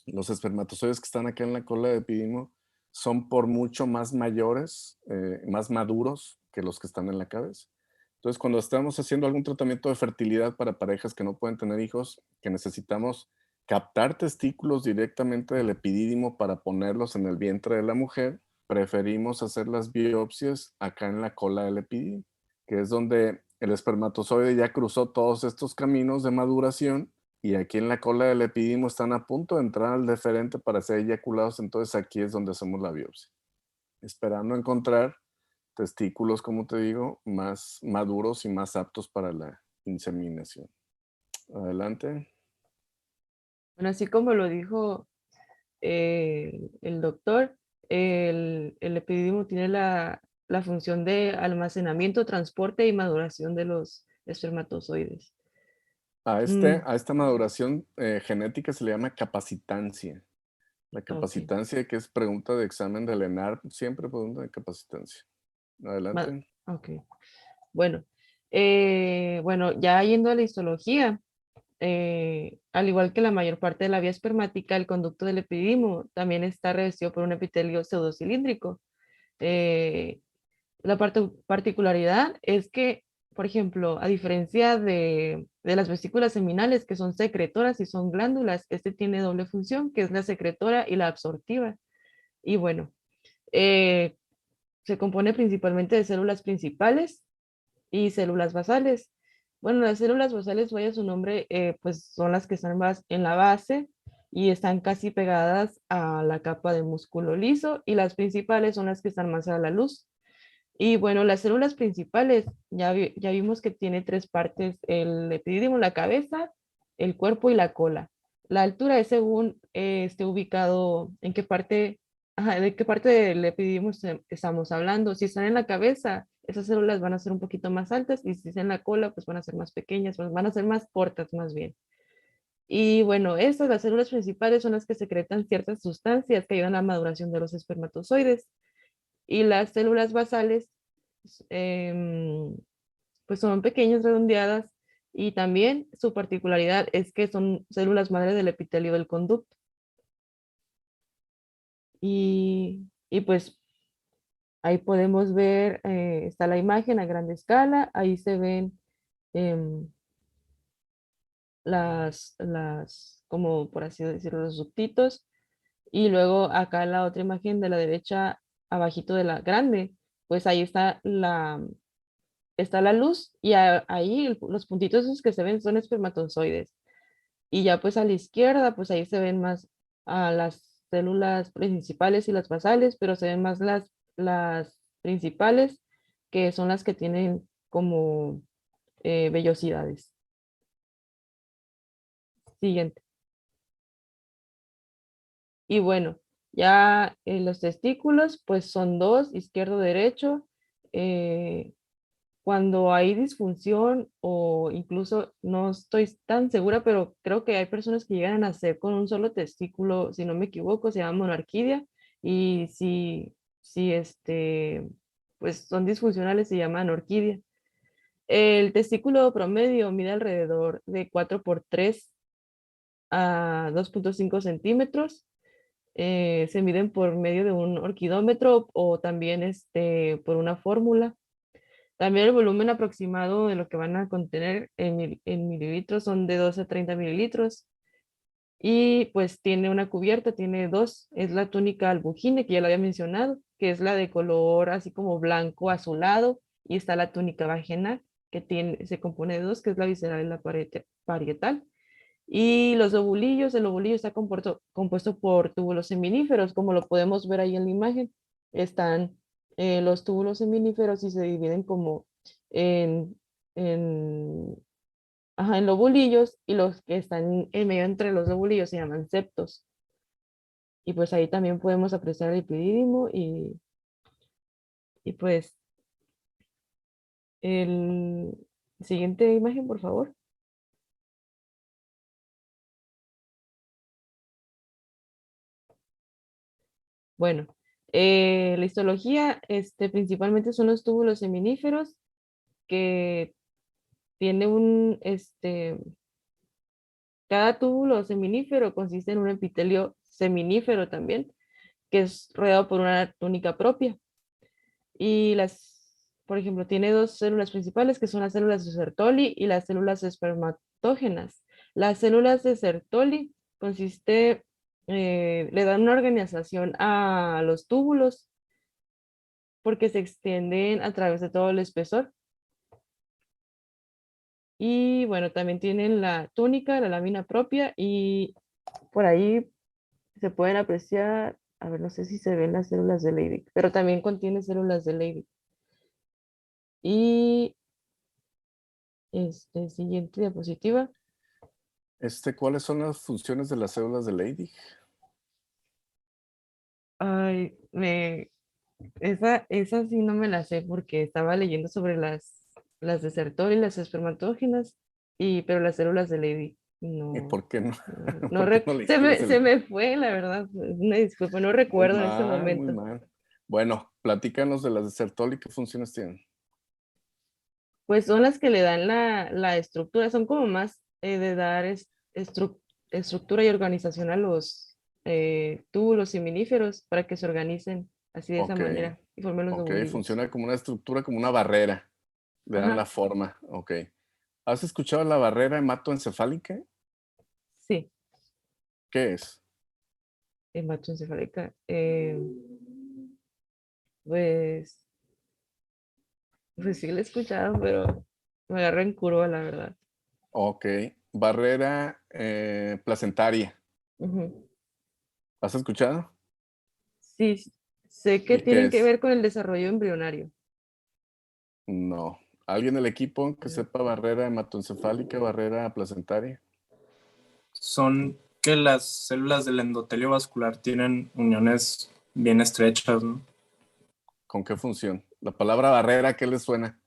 Los espermatozoides que están acá en la cola del epididimo son por mucho más mayores, más maduros que los que están en la cabeza. Entonces, cuando estamos haciendo algún tratamiento de fertilidad para parejas que no pueden tener hijos, que necesitamos captar testículos directamente del epidídimo para ponerlos en el vientre de la mujer, preferimos hacer las biopsias acá en la cola del epidídimo, que es donde el espermatozoide ya cruzó todos estos caminos de maduración y aquí en la cola del epidídimo están a punto de entrar al deferente para ser eyaculados, entonces aquí es donde hacemos la biopsia, esperando encontrar testículos, como te digo, más maduros y más aptos para la inseminación. Adelante. Bueno, así como lo dijo el doctor, el epididimo tiene la función de almacenamiento, transporte y maduración de los espermatozoides. A esta maduración genética se le llama capacitancia. La capacitancia, que es pregunta de examen del ENARP, siempre pregunta de capacitancia. Adelante. Ok. Bueno, ya yendo a la histología, al igual que la mayor parte de la vía espermática, el conducto del epididimo también está revestido por un epitelio pseudocilíndrico. La particularidad es que, por ejemplo, a diferencia de las vesículas seminales, que son secretoras y son glándulas, este tiene doble función, que es la secretora y la absortiva. Y bueno, se compone principalmente de células principales y células basales. Bueno, las células basales, vaya su nombre, pues son las que están más en la base y están casi pegadas a la capa de músculo liso, y las principales son las que están más a la luz. Y bueno, las células principales, ya vimos que tiene tres partes: el epidídimo, la cabeza, el cuerpo y la cola. La altura es según esté ubicado en qué parte, de qué parte del epidídimo estamos hablando. Si están en la cabeza, esas células van a ser un poquito más altas, y si están en la cola, pues van a ser más pequeñas, pues van a ser más cortas más bien. Y bueno, las células principales son las que secretan ciertas sustancias que ayudan a la maduración de los espermatozoides. Y las células basales, pues son pequeñas, redondeadas, y también su particularidad es que son células madre del epitelio del conducto. Y pues ahí podemos ver, está la imagen a grande escala, ahí se ven como por así decirlo, los ductitos. Y luego acá la otra imagen de la derecha, abajito de la grande, pues ahí está la luz, y ahí los puntitos esos que se ven son espermatozoides. Y ya pues a la izquierda, pues ahí se ven más a las células principales y las basales, pero se ven más las principales, que son las que tienen como vellosidades. Siguiente. Y bueno, ya los testículos, pues son dos, izquierdo, derecho. Cuando hay disfunción, o incluso no estoy tan segura, pero creo que hay personas que llegan a nacer con un solo testículo, si no me equivoco, se llama monarquidia. Y si pues son disfuncionales, se llama anorquidia. El testículo promedio mide alrededor de 4 por 3 a 2.5 centímetros. Se miden por medio de un orquidómetro, o también por una fórmula. También el volumen aproximado de lo que van a contener en mililitros son de 12 a 30 mililitros. Y pues tiene una cubierta, tiene dos: es la túnica albugine, que ya lo había mencionado, que es la de color así como blanco azulado, y está la túnica vaginal, que se compone de dos, que es la visceral y la parietal. Y los ovulillos, el ovulillo está compuesto por túbulos seminíferos, como lo podemos ver ahí en la imagen. Están los túbulos seminíferos y se dividen como en en lobulillos, y los que están en medio entre los lobulillos se llaman septos. Y pues ahí también podemos apreciar el epidídimo y pues el siguiente imagen, por favor. Bueno, la histología principalmente son los túbulos seminíferos que tiene cada túbulo seminífero consiste en un epitelio seminífero también, que es rodeado por una túnica propia. Y por ejemplo, tiene dos células principales que son las células de Sertoli y las células espermatógenas. Las células de Sertoli le dan una organización a los túbulos porque se extienden a través de todo el espesor. Y bueno, también tienen la túnica, la lámina propia, y por ahí se pueden apreciar, a ver, no sé si se ven las células de Leydig, pero también contiene células de Leydig. Y siguiente diapositiva. ¿Cuáles son las funciones de las células de Leydig? Ay, esa sí no me la sé porque estaba leyendo sobre las de Sertoli y las espermatógenas, pero las células de Leydig ¿Y no. por qué no? No, ¿Por qué no se leíste me fue, la verdad. Una disculpa, no Muy recuerdo en este mal, muy momento. mal. Bueno, platícanos de las de Sertoli, ¿qué funciones tienen? Pues son las que le dan la estructura, son como más de dar estructura y organización a los túbulos seminíferos para que se organicen así de esa Ok, manera y formen los ok, lobulillos. funciona como una estructura, como una barrera. Le dan la Ajá, forma, ok. ¿Has escuchado la barrera hematoencefálica? sí, ¿Qué es? hematoencefálica. Pues, pues sí la he escuchado, pero me agarra en curva, la verdad. Ok, barrera placentaria. Ujú. ¿Has escuchado? Sí, sé que ¿Y qué tienen que es? ver con el desarrollo embrionario. No. ¿Alguien del equipo que sepa barrera hematoencefálica, barrera placentaria? Son que las células del endotelio vascular tienen uniones bien estrechas, ¿no? ¿Con qué función? La palabra barrera, ¿qué le suena?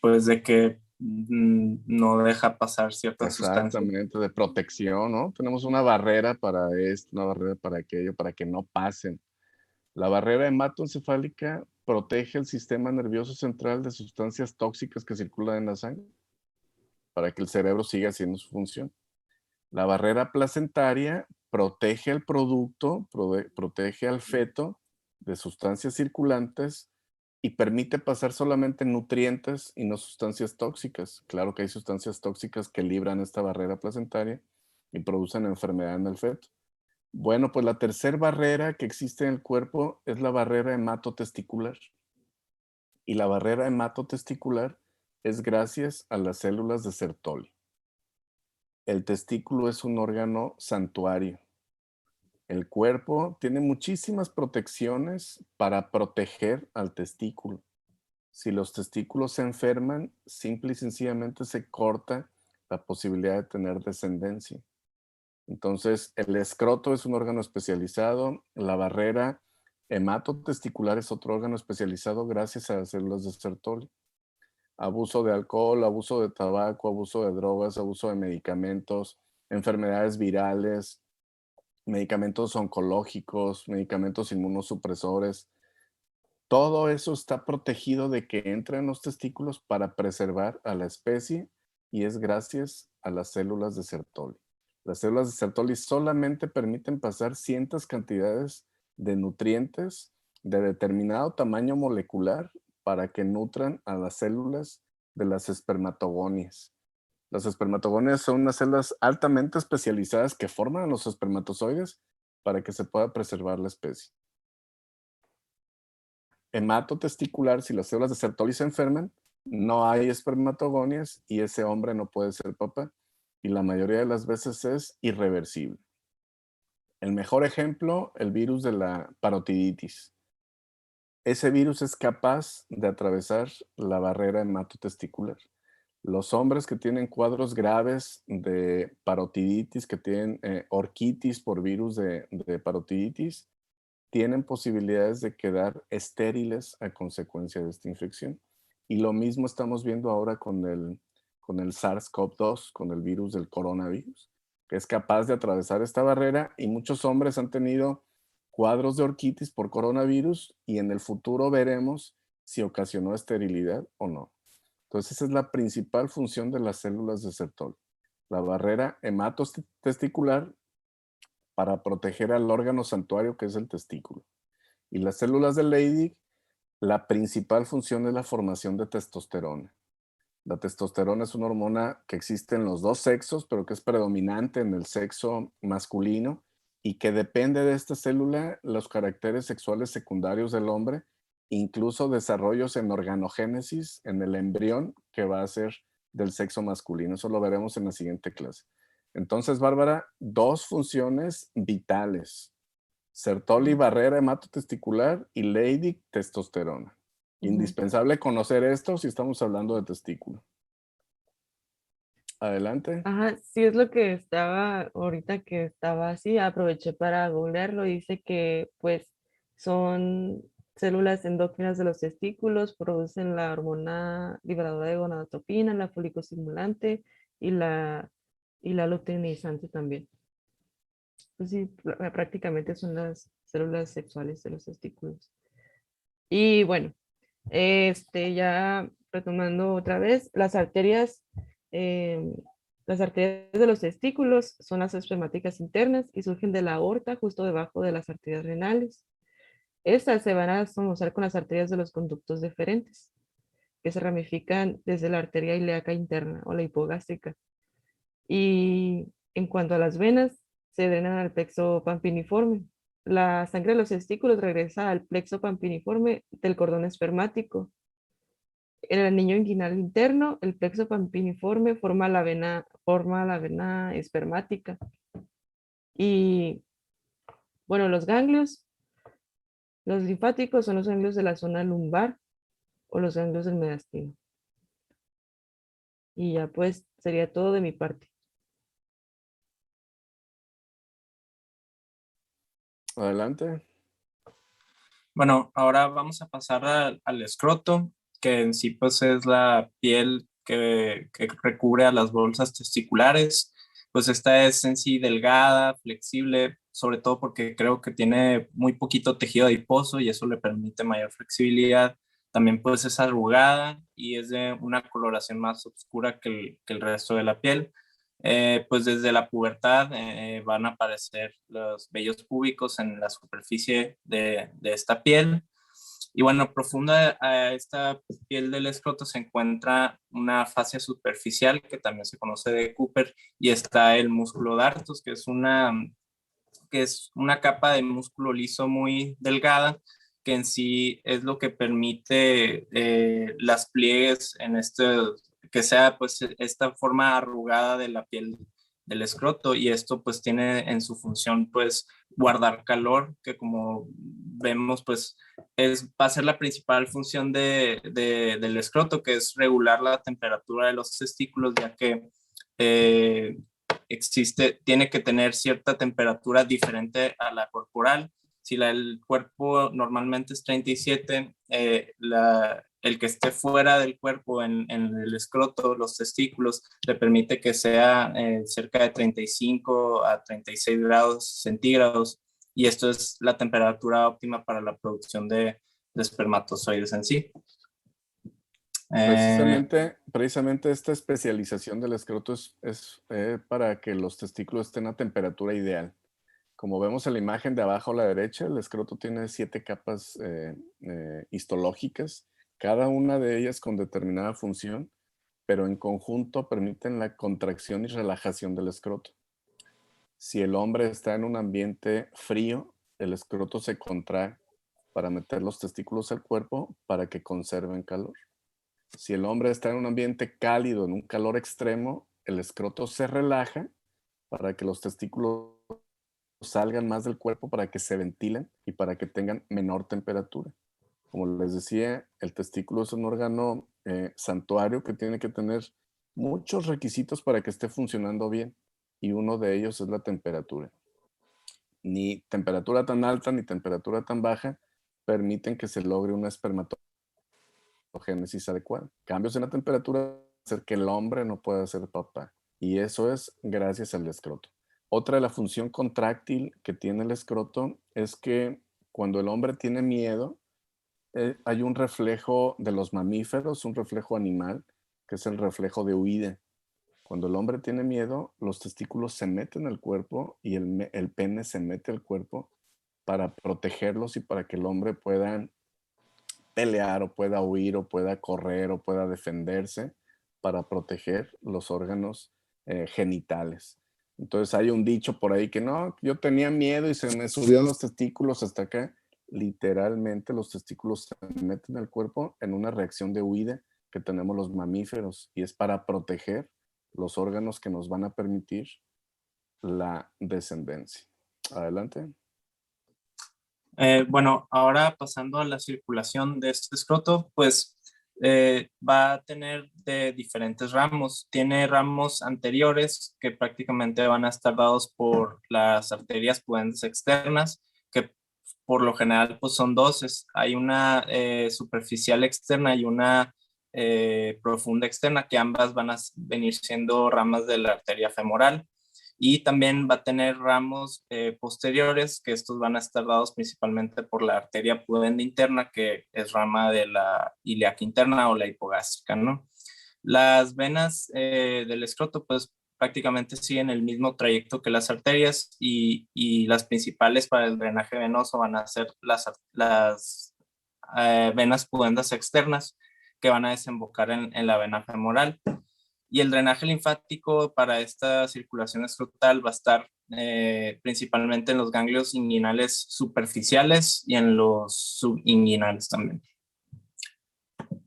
Pues de que no deja pasar ciertas sustancias. Exactamente, de protección, ¿no? Tenemos una barrera para esto, una barrera para aquello, para que no pasen. La barrera hematoencefálica protege el sistema nervioso central de sustancias tóxicas que circulan en la sangre para que el cerebro siga haciendo su función. La barrera placentaria protege al producto, protege al feto de sustancias circulantes y permite pasar solamente nutrientes y no sustancias tóxicas. Claro que hay sustancias tóxicas que libran esta barrera placentaria y producen enfermedad en el feto. Bueno, pues la tercera barrera que existe en el cuerpo es la barrera hematotesticular. Y la barrera hematotesticular es gracias a las células de Sertoli. El testículo es un órgano santuario. El cuerpo tiene muchísimas protecciones para proteger al testículo. Si los testículos se enferman, simple y sencillamente se corta la posibilidad de tener descendencia. Entonces, el escroto es un órgano especializado, la barrera hematotesticular es otro órgano especializado gracias a las células de Sertoli. Abuso de alcohol, abuso de tabaco, abuso de drogas, abuso de medicamentos, enfermedades virales, medicamentos oncológicos, medicamentos inmunosupresores. Todo eso está protegido de que entre en los testículos para preservar a la especie y es gracias a las células de Sertoli. Las células de Sertoli solamente permiten pasar ciertas cantidades de nutrientes de determinado tamaño molecular para que nutran a las células de las espermatogonias. Las espermatogonias son unas células altamente especializadas que forman a los espermatozoides para que se pueda preservar la especie. Hematotesticular, si las células de Sertoli se enferman, no hay espermatogonias y ese hombre no puede ser papá. Y la mayoría de las veces es irreversible. El mejor ejemplo, el virus de la parotiditis. ese virus es capaz de atravesar la barrera hematotesticular. Los hombres que tienen cuadros graves de parotiditis, que tienen orquitis por virus de parotiditis, tienen posibilidades de quedar estériles a consecuencia de esta infección. Y lo mismo estamos viendo ahora con el SARS-CoV-2, con el virus del coronavirus, que es capaz de atravesar esta barrera, y muchos hombres han tenido cuadros de orquitis por coronavirus y en el futuro veremos si ocasionó esterilidad o no. Entonces esa es la principal función de las células de Sertoli, la barrera hematotesticular para proteger al órgano santuario que es el testículo. Y las células de Leydig, la principal función es la formación de testosterona. La testosterona es una hormona que existe en los dos sexos, pero que es predominante en el sexo masculino y que depende de esta célula los caracteres sexuales secundarios del hombre, incluso desarrollos en organogénesis en el embrión que va a ser del sexo masculino. Eso lo veremos en la siguiente clase. Entonces, Bárbara, dos funciones vitales: Sertoli, barrera hematotesticular, y Leydig, testosterona. Indispensable conocer esto si estamos hablando de testículo. Adelante. Ajá, sí es lo que estaba, ahorita que estaba así, aproveché para googlearlo. Dice que pues son células endócrinas de los testículos, producen la hormona liberadora de gonadotropina, la folicostimulante y la luteinizante también. Pues sí, prácticamente son las células sexuales de los testículos. Y bueno, ya retomando otra vez, las arterias de los testículos son las espermáticas internas y surgen de la aorta justo debajo de las arterias renales. Estas se van a asociar con las arterias de los conductos deferentes, que se ramifican desde la arteria ilíaca interna o la hipogástrica. Y en cuanto a las venas, se drenan al plexo pampiniforme. La sangre de los testículos regresa al plexo pampiniforme del cordón espermático. En el anillo inguinal interno, el plexo pampiniforme forma la vena espermática. Y bueno, los ganglios, los linfáticos son los ganglios de la zona lumbar o los ganglios del mediastino. Y ya pues sería todo de mi parte. Adelante. Bueno, ahora vamos a pasar al escroto, que en sí pues es la piel que recubre a las bolsas testiculares. Pues esta es en sí delgada, flexible, sobre todo porque creo que tiene muy poquito tejido adiposo y eso le permite mayor flexibilidad. También pues es arrugada y es de una coloración más oscura que el resto de la piel. Pues desde la pubertad van a aparecer los vellos púbicos en la superficie de esta piel. Y bueno, profunda a esta piel del escroto se encuentra una fascia superficial que también se conoce de Cooper, y está el músculo dartos, que es una capa de músculo liso muy delgada, que en sí es lo que permite las pliegues que sea pues esta forma arrugada de la piel del escroto, y esto pues tiene en su función pues guardar calor, que como vemos pues va a ser la principal función del escroto, que es regular la temperatura de los testículos, ya que tiene que tener cierta temperatura diferente a la corporal. Si el cuerpo normalmente es 37, el que esté fuera del cuerpo en el escroto, los testículos, le permite que sea cerca de 35 a 36 grados centígrados, y esto es la temperatura óptima para la producción de espermatozoides en sí. Precisamente esta especialización del escroto es para que los testículos estén a temperatura ideal. Como vemos en la imagen de abajo a la derecha, el escroto tiene 7 capas histológicas, cada una de ellas con determinada función, pero en conjunto permiten la contracción y relajación del escroto. Si el hombre está en un ambiente frío, el escroto se contrae para meter los testículos al cuerpo para que conserven calor. Si el hombre está en un ambiente cálido, en un calor extremo, el escroto se relaja para que los testículos salgan más del cuerpo, para que se ventilen y para que tengan menor temperatura. Como les decía, el testículo es un órgano santuario que tiene que tener muchos requisitos para que esté funcionando bien, y uno de ellos es la temperatura. Ni temperatura tan alta ni temperatura tan baja permiten que se logre una espermatogénesis adecuada. Cambios en la temperatura hacer que el hombre no pueda ser papá, y eso es gracias al escroto. Otra de la función contráctil que tiene el escroto es que cuando el hombre tiene miedo, hay un reflejo de los mamíferos, un reflejo animal, que es el reflejo de huida. Cuando el hombre tiene miedo, los testículos se meten al cuerpo y el pene se mete al cuerpo para protegerlos y para que el hombre pueda pelear o pueda huir o pueda correr o pueda defenderse, para proteger los órganos genitales. Entonces hay un dicho por ahí que no, yo tenía miedo y se me subieron los testículos hasta acá. Literalmente los testículos se meten al cuerpo en una reacción de huida que tenemos los mamíferos, y es para proteger los órganos que nos van a permitir la descendencia. Adelante. Bueno, ahora pasando a la circulación de este escroto, pues va a tener de diferentes ramos. Tiene ramos anteriores que prácticamente van a estar dados por las arterias pudentes externas, que por lo general pues son dos. Hay una superficial externa y una profunda externa, que ambas van a venir siendo ramas de la arteria femoral. Y también va a tener ramos posteriores, que estos van a estar dados principalmente por la arteria pudenda interna, que es rama de la ilíaca interna o la hipogástrica, ¿no? Las venas del escroto, pues prácticamente siguen el mismo trayecto que las arterias, y las principales para el drenaje venoso van a ser las venas pudendas externas, que van a desembocar en la vena femoral. Y el drenaje linfático para esta circulación escrotal va a estar principalmente en los ganglios inguinales superficiales y en los subinguinales también.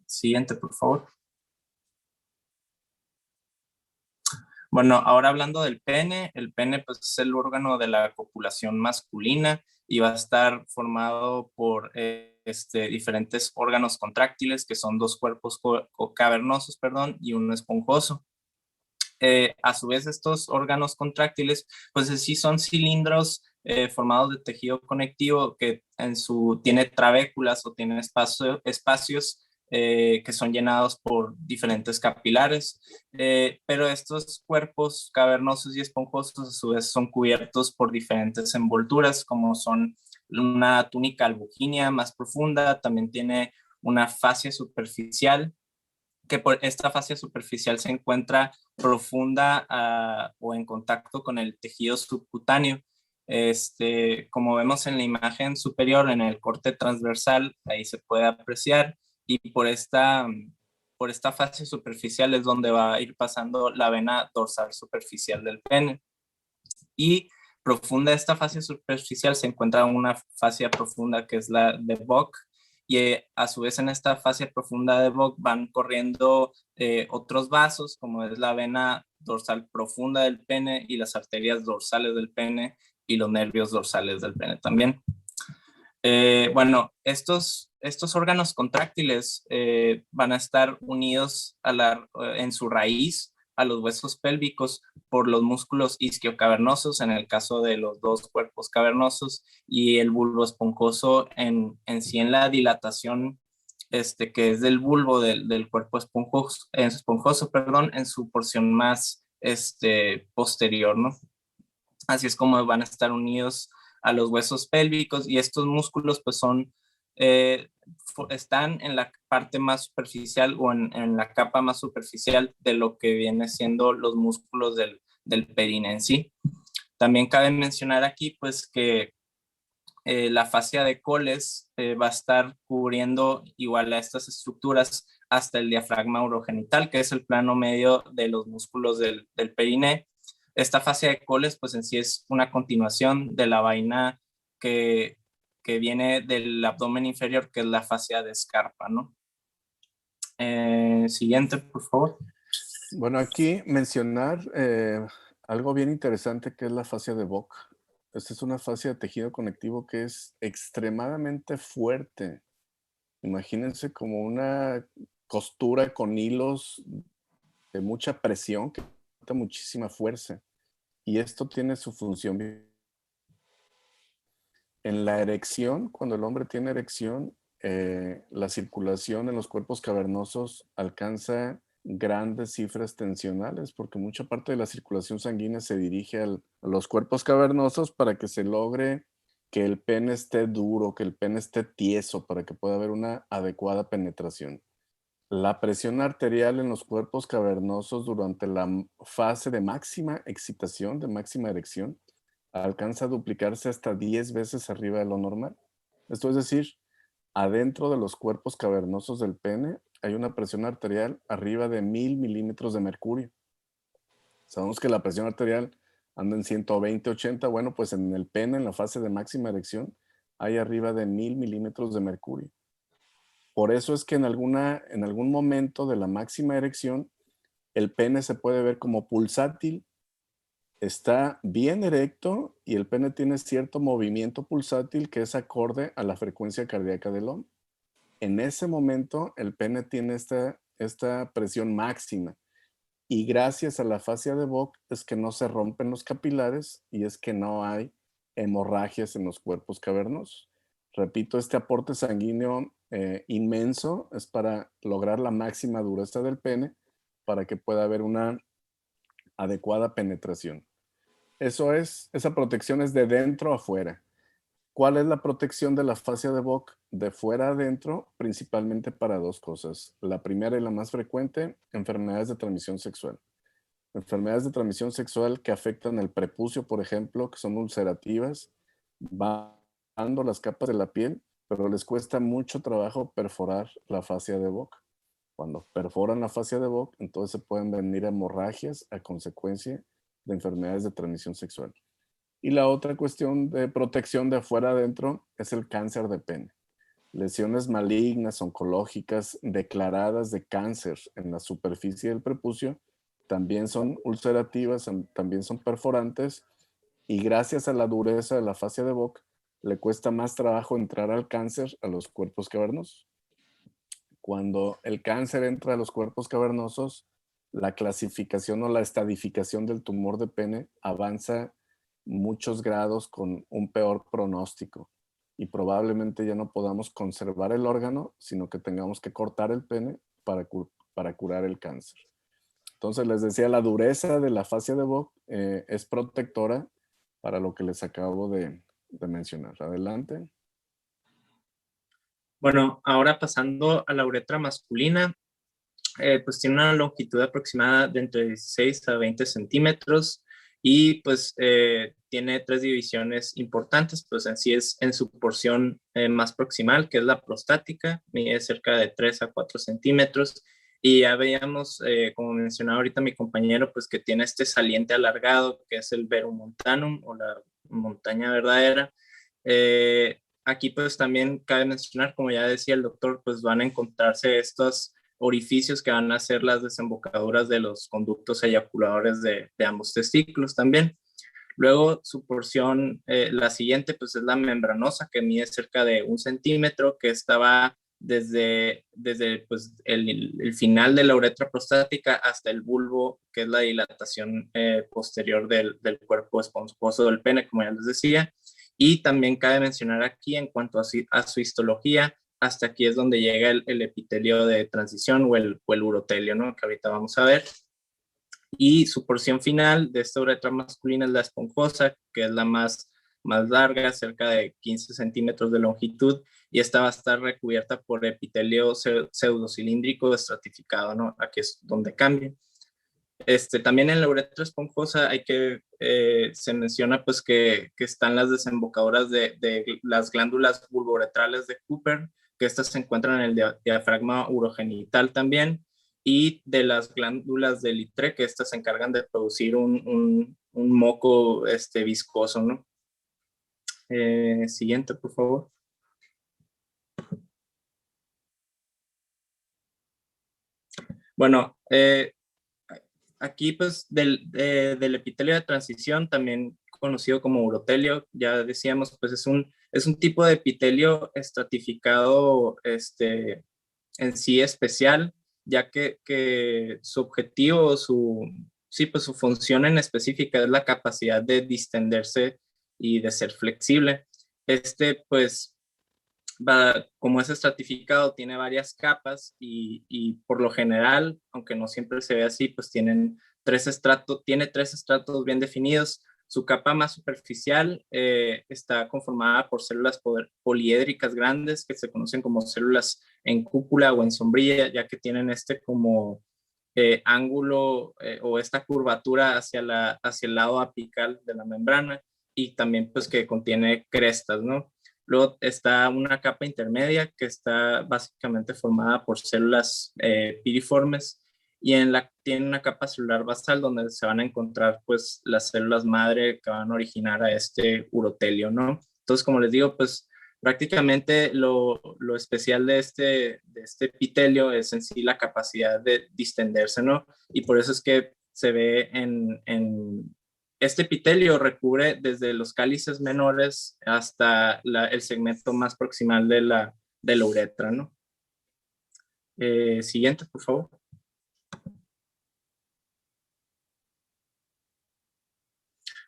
Siguiente, por favor. Bueno, ahora hablando del pene, el pene pues es el órgano de la copulación masculina y va a estar formado por diferentes órganos contráctiles, que son dos cuerpos cavernosos, y uno esponjoso. A su vez, estos órganos contráctiles, pues sí son cilindros formados de tejido conectivo, que tiene trabéculas o tiene espacios que son llenados por diferentes capilares, pero estos cuerpos cavernosos y esponjosos a su vez son cubiertos por diferentes envolturas, como son una túnica albuginea más profunda. También tiene una fascia superficial, que por esta fascia superficial se encuentra profunda o en contacto con el tejido subcutáneo. Como vemos en la imagen superior, en el corte transversal, ahí se puede apreciar, y por esta fascia superficial es donde va a ir pasando la vena dorsal superficial del pene. Y profunda esta fascia superficial se encuentra una fascia profunda, que es la de Bock, y a su vez en esta fascia profunda de Bock van corriendo otros vasos, como es la vena dorsal profunda del pene y las arterias dorsales del pene y los nervios dorsales del pene también. Bueno, estos órganos contráctiles van a estar unidos en su raíz a los huesos pélvicos por los músculos isquiocavernosos, en el caso de los dos cuerpos cavernosos, y el bulbo esponjoso en sí en la dilatación, que es del bulbo del cuerpo esponjoso, en su porción más posterior, ¿no? Así es como van a estar unidos a los huesos pélvicos, y estos músculos pues están en la parte más superficial o en la capa más superficial de lo que viene siendo los músculos del perine en sí. También cabe mencionar aquí pues que la fascia de Coles va a estar cubriendo igual a estas estructuras hasta el diafragma urogenital, que es el plano medio de los músculos del perine. Esta fascia de Coles pues en sí es una continuación de la vaina que viene del abdomen inferior, que es la fascia de Scarpa, ¿no? Siguiente, por favor. Bueno, aquí mencionar algo bien interesante, que es la fascia de Bock. Esta es una fascia de tejido conectivo que es extremadamente fuerte imagínense como una costura con hilos de mucha presión que da muchísima fuerza. Y esto tiene su función. En la erección, cuando el hombre tiene erección, la circulación en los cuerpos cavernosos alcanza grandes cifras tensionales porque mucha parte de la circulación sanguínea se dirige a los cuerpos cavernosos para que se logre que el pene esté duro, que el pene esté tieso, para que pueda haber una adecuada penetración. La presión arterial en los cuerpos cavernosos durante la fase de máxima excitación, de máxima erección, alcanza a duplicarse hasta 10 veces arriba de lo normal. Esto es decir, adentro de los cuerpos cavernosos del pene hay una presión arterial arriba de 1000 milímetros de mercurio. Sabemos que la presión arterial anda en 120, 80. Bueno, pues en el pene, en la fase de máxima erección, hay arriba de 1000 milímetros de mercurio. Por eso es que en algún momento de la máxima erección, el pene se puede ver como pulsátil. Está bien erecto y el pene tiene cierto movimiento pulsátil que es acorde a la frecuencia cardíaca del hombre. En ese momento, el pene tiene esta presión máxima. Y gracias a la fascia de Bock es que no se rompen los capilares y es que no hay hemorragias en los cuerpos cavernosos. Repito, este aporte sanguíneo inmenso es para lograr la máxima dureza del pene para que pueda haber una adecuada penetración. Esa protección es de dentro a afuera. ¿Cuál es la protección de la fascia de Bock? De fuera a adentro, principalmente para dos cosas. La primera y la más frecuente, enfermedades de transmisión sexual. Enfermedades de transmisión sexual que afectan el prepucio, por ejemplo, que son ulcerativas, bajando las capas de la piel, pero les cuesta mucho trabajo perforar la fascia de Bock. Cuando perforan la fascia de Bock, entonces se pueden venir hemorragias a consecuencia de enfermedades de transmisión sexual. Y la otra cuestión de protección de afuera adentro es el cáncer de pene. Lesiones malignas, oncológicas, declaradas de cáncer en la superficie del prepucio, también son ulcerativas, también son perforantes, y gracias a la dureza de la fascia de Bock, le cuesta más trabajo entrar al cáncer a los cuerpos cavernosos. Cuando el cáncer entra a los cuerpos cavernosos, la clasificación o la estadificación del tumor de pene avanza muchos grados con un peor pronóstico y probablemente ya no podamos conservar el órgano, sino que tengamos que cortar el pene para curar el cáncer. Entonces les decía, la dureza de la fascia de Bock es protectora para lo que les acabo de mencionar. Adelante. Bueno, ahora pasando a la uretra masculina, pues tiene una longitud aproximada de entre 16 a 20 centímetros y pues tiene 3 divisiones importantes, pues en sí es en su porción más proximal, que es la prostática, mide cerca de 3 a 4 centímetros, y ya veíamos, como mencionaba ahorita mi compañero, pues que tiene este saliente alargado, que es el verumontanum o la montaña verdadera. Aquí pues también cabe mencionar, como ya decía el doctor, pues van a encontrarse estos orificios que van a ser las desembocaduras de los conductos eyaculadores de ambos testículos también. Luego su porción, la siguiente pues es la membranosa, que mide cerca de 1 centímetro, que estaba desde pues, el final de la uretra prostática hasta el bulbo, que es la dilatación posterior del cuerpo esponjoso del pene, como ya les decía. Y también cabe mencionar aquí, en cuanto a su histología, hasta aquí es donde llega el epitelio de transición o el urotelio, ¿no? Que ahorita vamos a ver. Y su porción final de esta uretra masculina es la esponjosa, que es la más larga, cerca de 15 centímetros de longitud, y esta va a estar recubierta por epitelio pseudocilíndrico estratificado, ¿no? Aquí es donde cambia. También en la uretra esponjosa se menciona pues que están las desembocaduras de las glándulas bulbouretrales de Cooper, que estas se encuentran en el diafragma urogenital también, y de las glándulas de Littre, que estas se encargan de producir un moco viscoso, ¿no? Siguiente, por favor. Bueno, aquí pues del epitelio de transición también conocido como urotelio. Ya decíamos, pues es un tipo de epitelio estratificado en sí especial, ya que su objetivo, pues su función en específica es la capacidad de distenderse y de ser flexible. Pues, como es estratificado, tiene varias capas y por lo general, aunque no siempre se ve así, pues tiene tres estratos bien definidos. Su capa más superficial está conformada por células poliédricas grandes que se conocen como células en cúpula o en sombrilla, ya que tienen como ángulo o esta curvatura hacia el lado apical de la membrana, y también pues que contiene crestas, ¿no? Luego está una capa intermedia que está básicamente formada por células piriformes, y tiene una capa celular basal donde se van a encontrar pues las células madre que van a originar a este urotelio, ¿no? Entonces, como les digo, pues prácticamente lo especial de este epitelio es en sí la capacidad de distenderse, ¿no? Y por eso es que se ve este epitelio recubre desde los cálices menores hasta el segmento más proximal de la uretra, ¿no? Siguiente, por favor.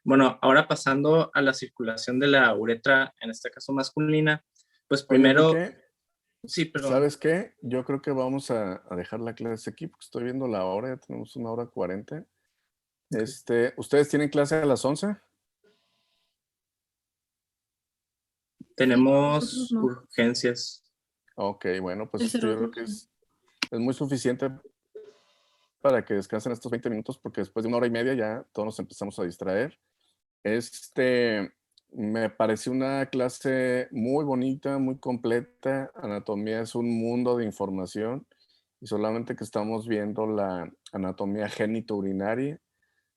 Bueno, ahora pasando a la circulación de la uretra, en este caso masculina, pues primero... Oye, Enrique, sí, perdón. ¿sabes qué? Yo creo que vamos a dejar la clase aquí porque estoy viendo la hora, ya tenemos 1:40. ¿Ustedes tienen clase a las 11? Tenemos urgencias. Ok, bueno, pues yo creo que es muy suficiente para que descansen estos 20 minutos, porque después de 1:30 ya todos nos empezamos a distraer. Me pareció una clase muy bonita, muy completa. Anatomía es un mundo de información y solamente que estamos viendo la anatomía genitourinaria.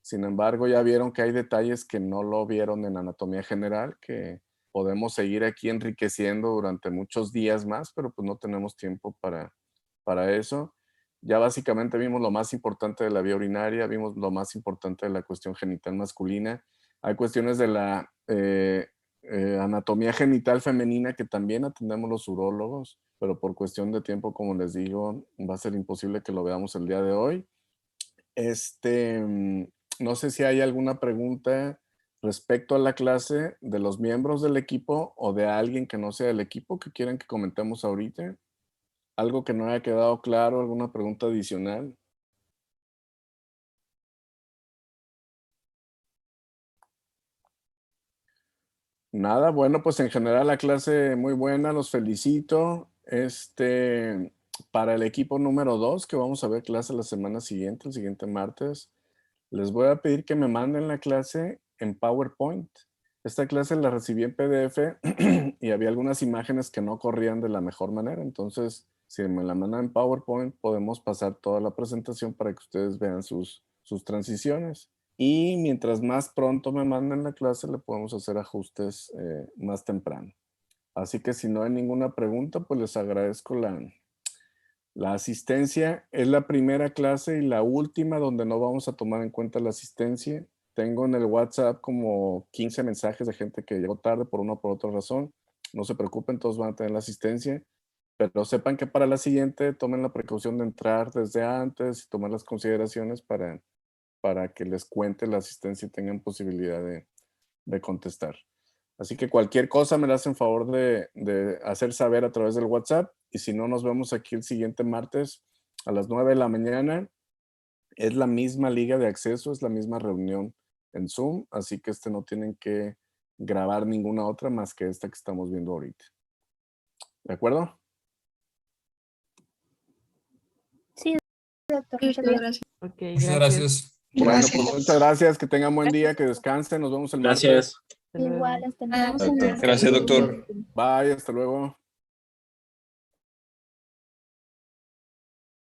Sin embargo, ya vieron que hay detalles que no lo vieron en anatomía general, que podemos seguir aquí enriqueciendo durante muchos días más, pero pues no tenemos tiempo para eso. Ya básicamente vimos lo más importante de la vía urinaria, vimos lo más importante de la cuestión genital masculina. Hay cuestiones de la anatomía genital femenina que también atendemos los urólogos, pero por cuestión de tiempo, como les digo, va a ser imposible que lo veamos el día de hoy. No sé si hay alguna pregunta respecto a la clase de los miembros del equipo o de alguien que no sea del equipo que quieran que comentemos ahorita. ¿Algo que no haya quedado claro? ¿Alguna pregunta adicional? Nada, bueno, pues en general la clase muy buena, los felicito. Para el equipo número 2, que vamos a ver clase la semana siguiente, el siguiente martes, les voy a pedir que me manden la clase en PowerPoint. Esta clase la recibí en PDF y había algunas imágenes que no corrían de la mejor manera. Entonces, si me la mandan en PowerPoint, podemos pasar toda la presentación para que ustedes vean sus transiciones. Y mientras más pronto me manden la clase, le podemos hacer ajustes más temprano. Así que si no hay ninguna pregunta, pues les agradezco la asistencia. Es la primera clase y la última donde no vamos a tomar en cuenta la asistencia. Tengo en el WhatsApp como 15 mensajes de gente que llegó tarde por una o por otra razón. No se preocupen, todos van a tener la asistencia. Pero sepan que para la siguiente tomen la precaución de entrar desde antes y tomar las consideraciones para que les cuente la asistencia y tengan posibilidad de contestar. Así que cualquier cosa me la hacen favor de hacer saber a través del WhatsApp. Y si no, nos vemos aquí el siguiente martes a las 9 de la mañana. Es la misma liga de acceso, es la misma reunión en Zoom. Así que no tienen que grabar ninguna otra más que esta que estamos viendo ahorita. ¿De acuerdo? Sí, doctor. Muchas gracias. Ok, Muchas gracias. Bueno, pues muchas gracias. Que tengan buen día, que descansen. Nos vemos el martes. Gracias. Hasta luego. Igual, hasta luego. Doctor. Gracias, doctor. Bye, hasta luego.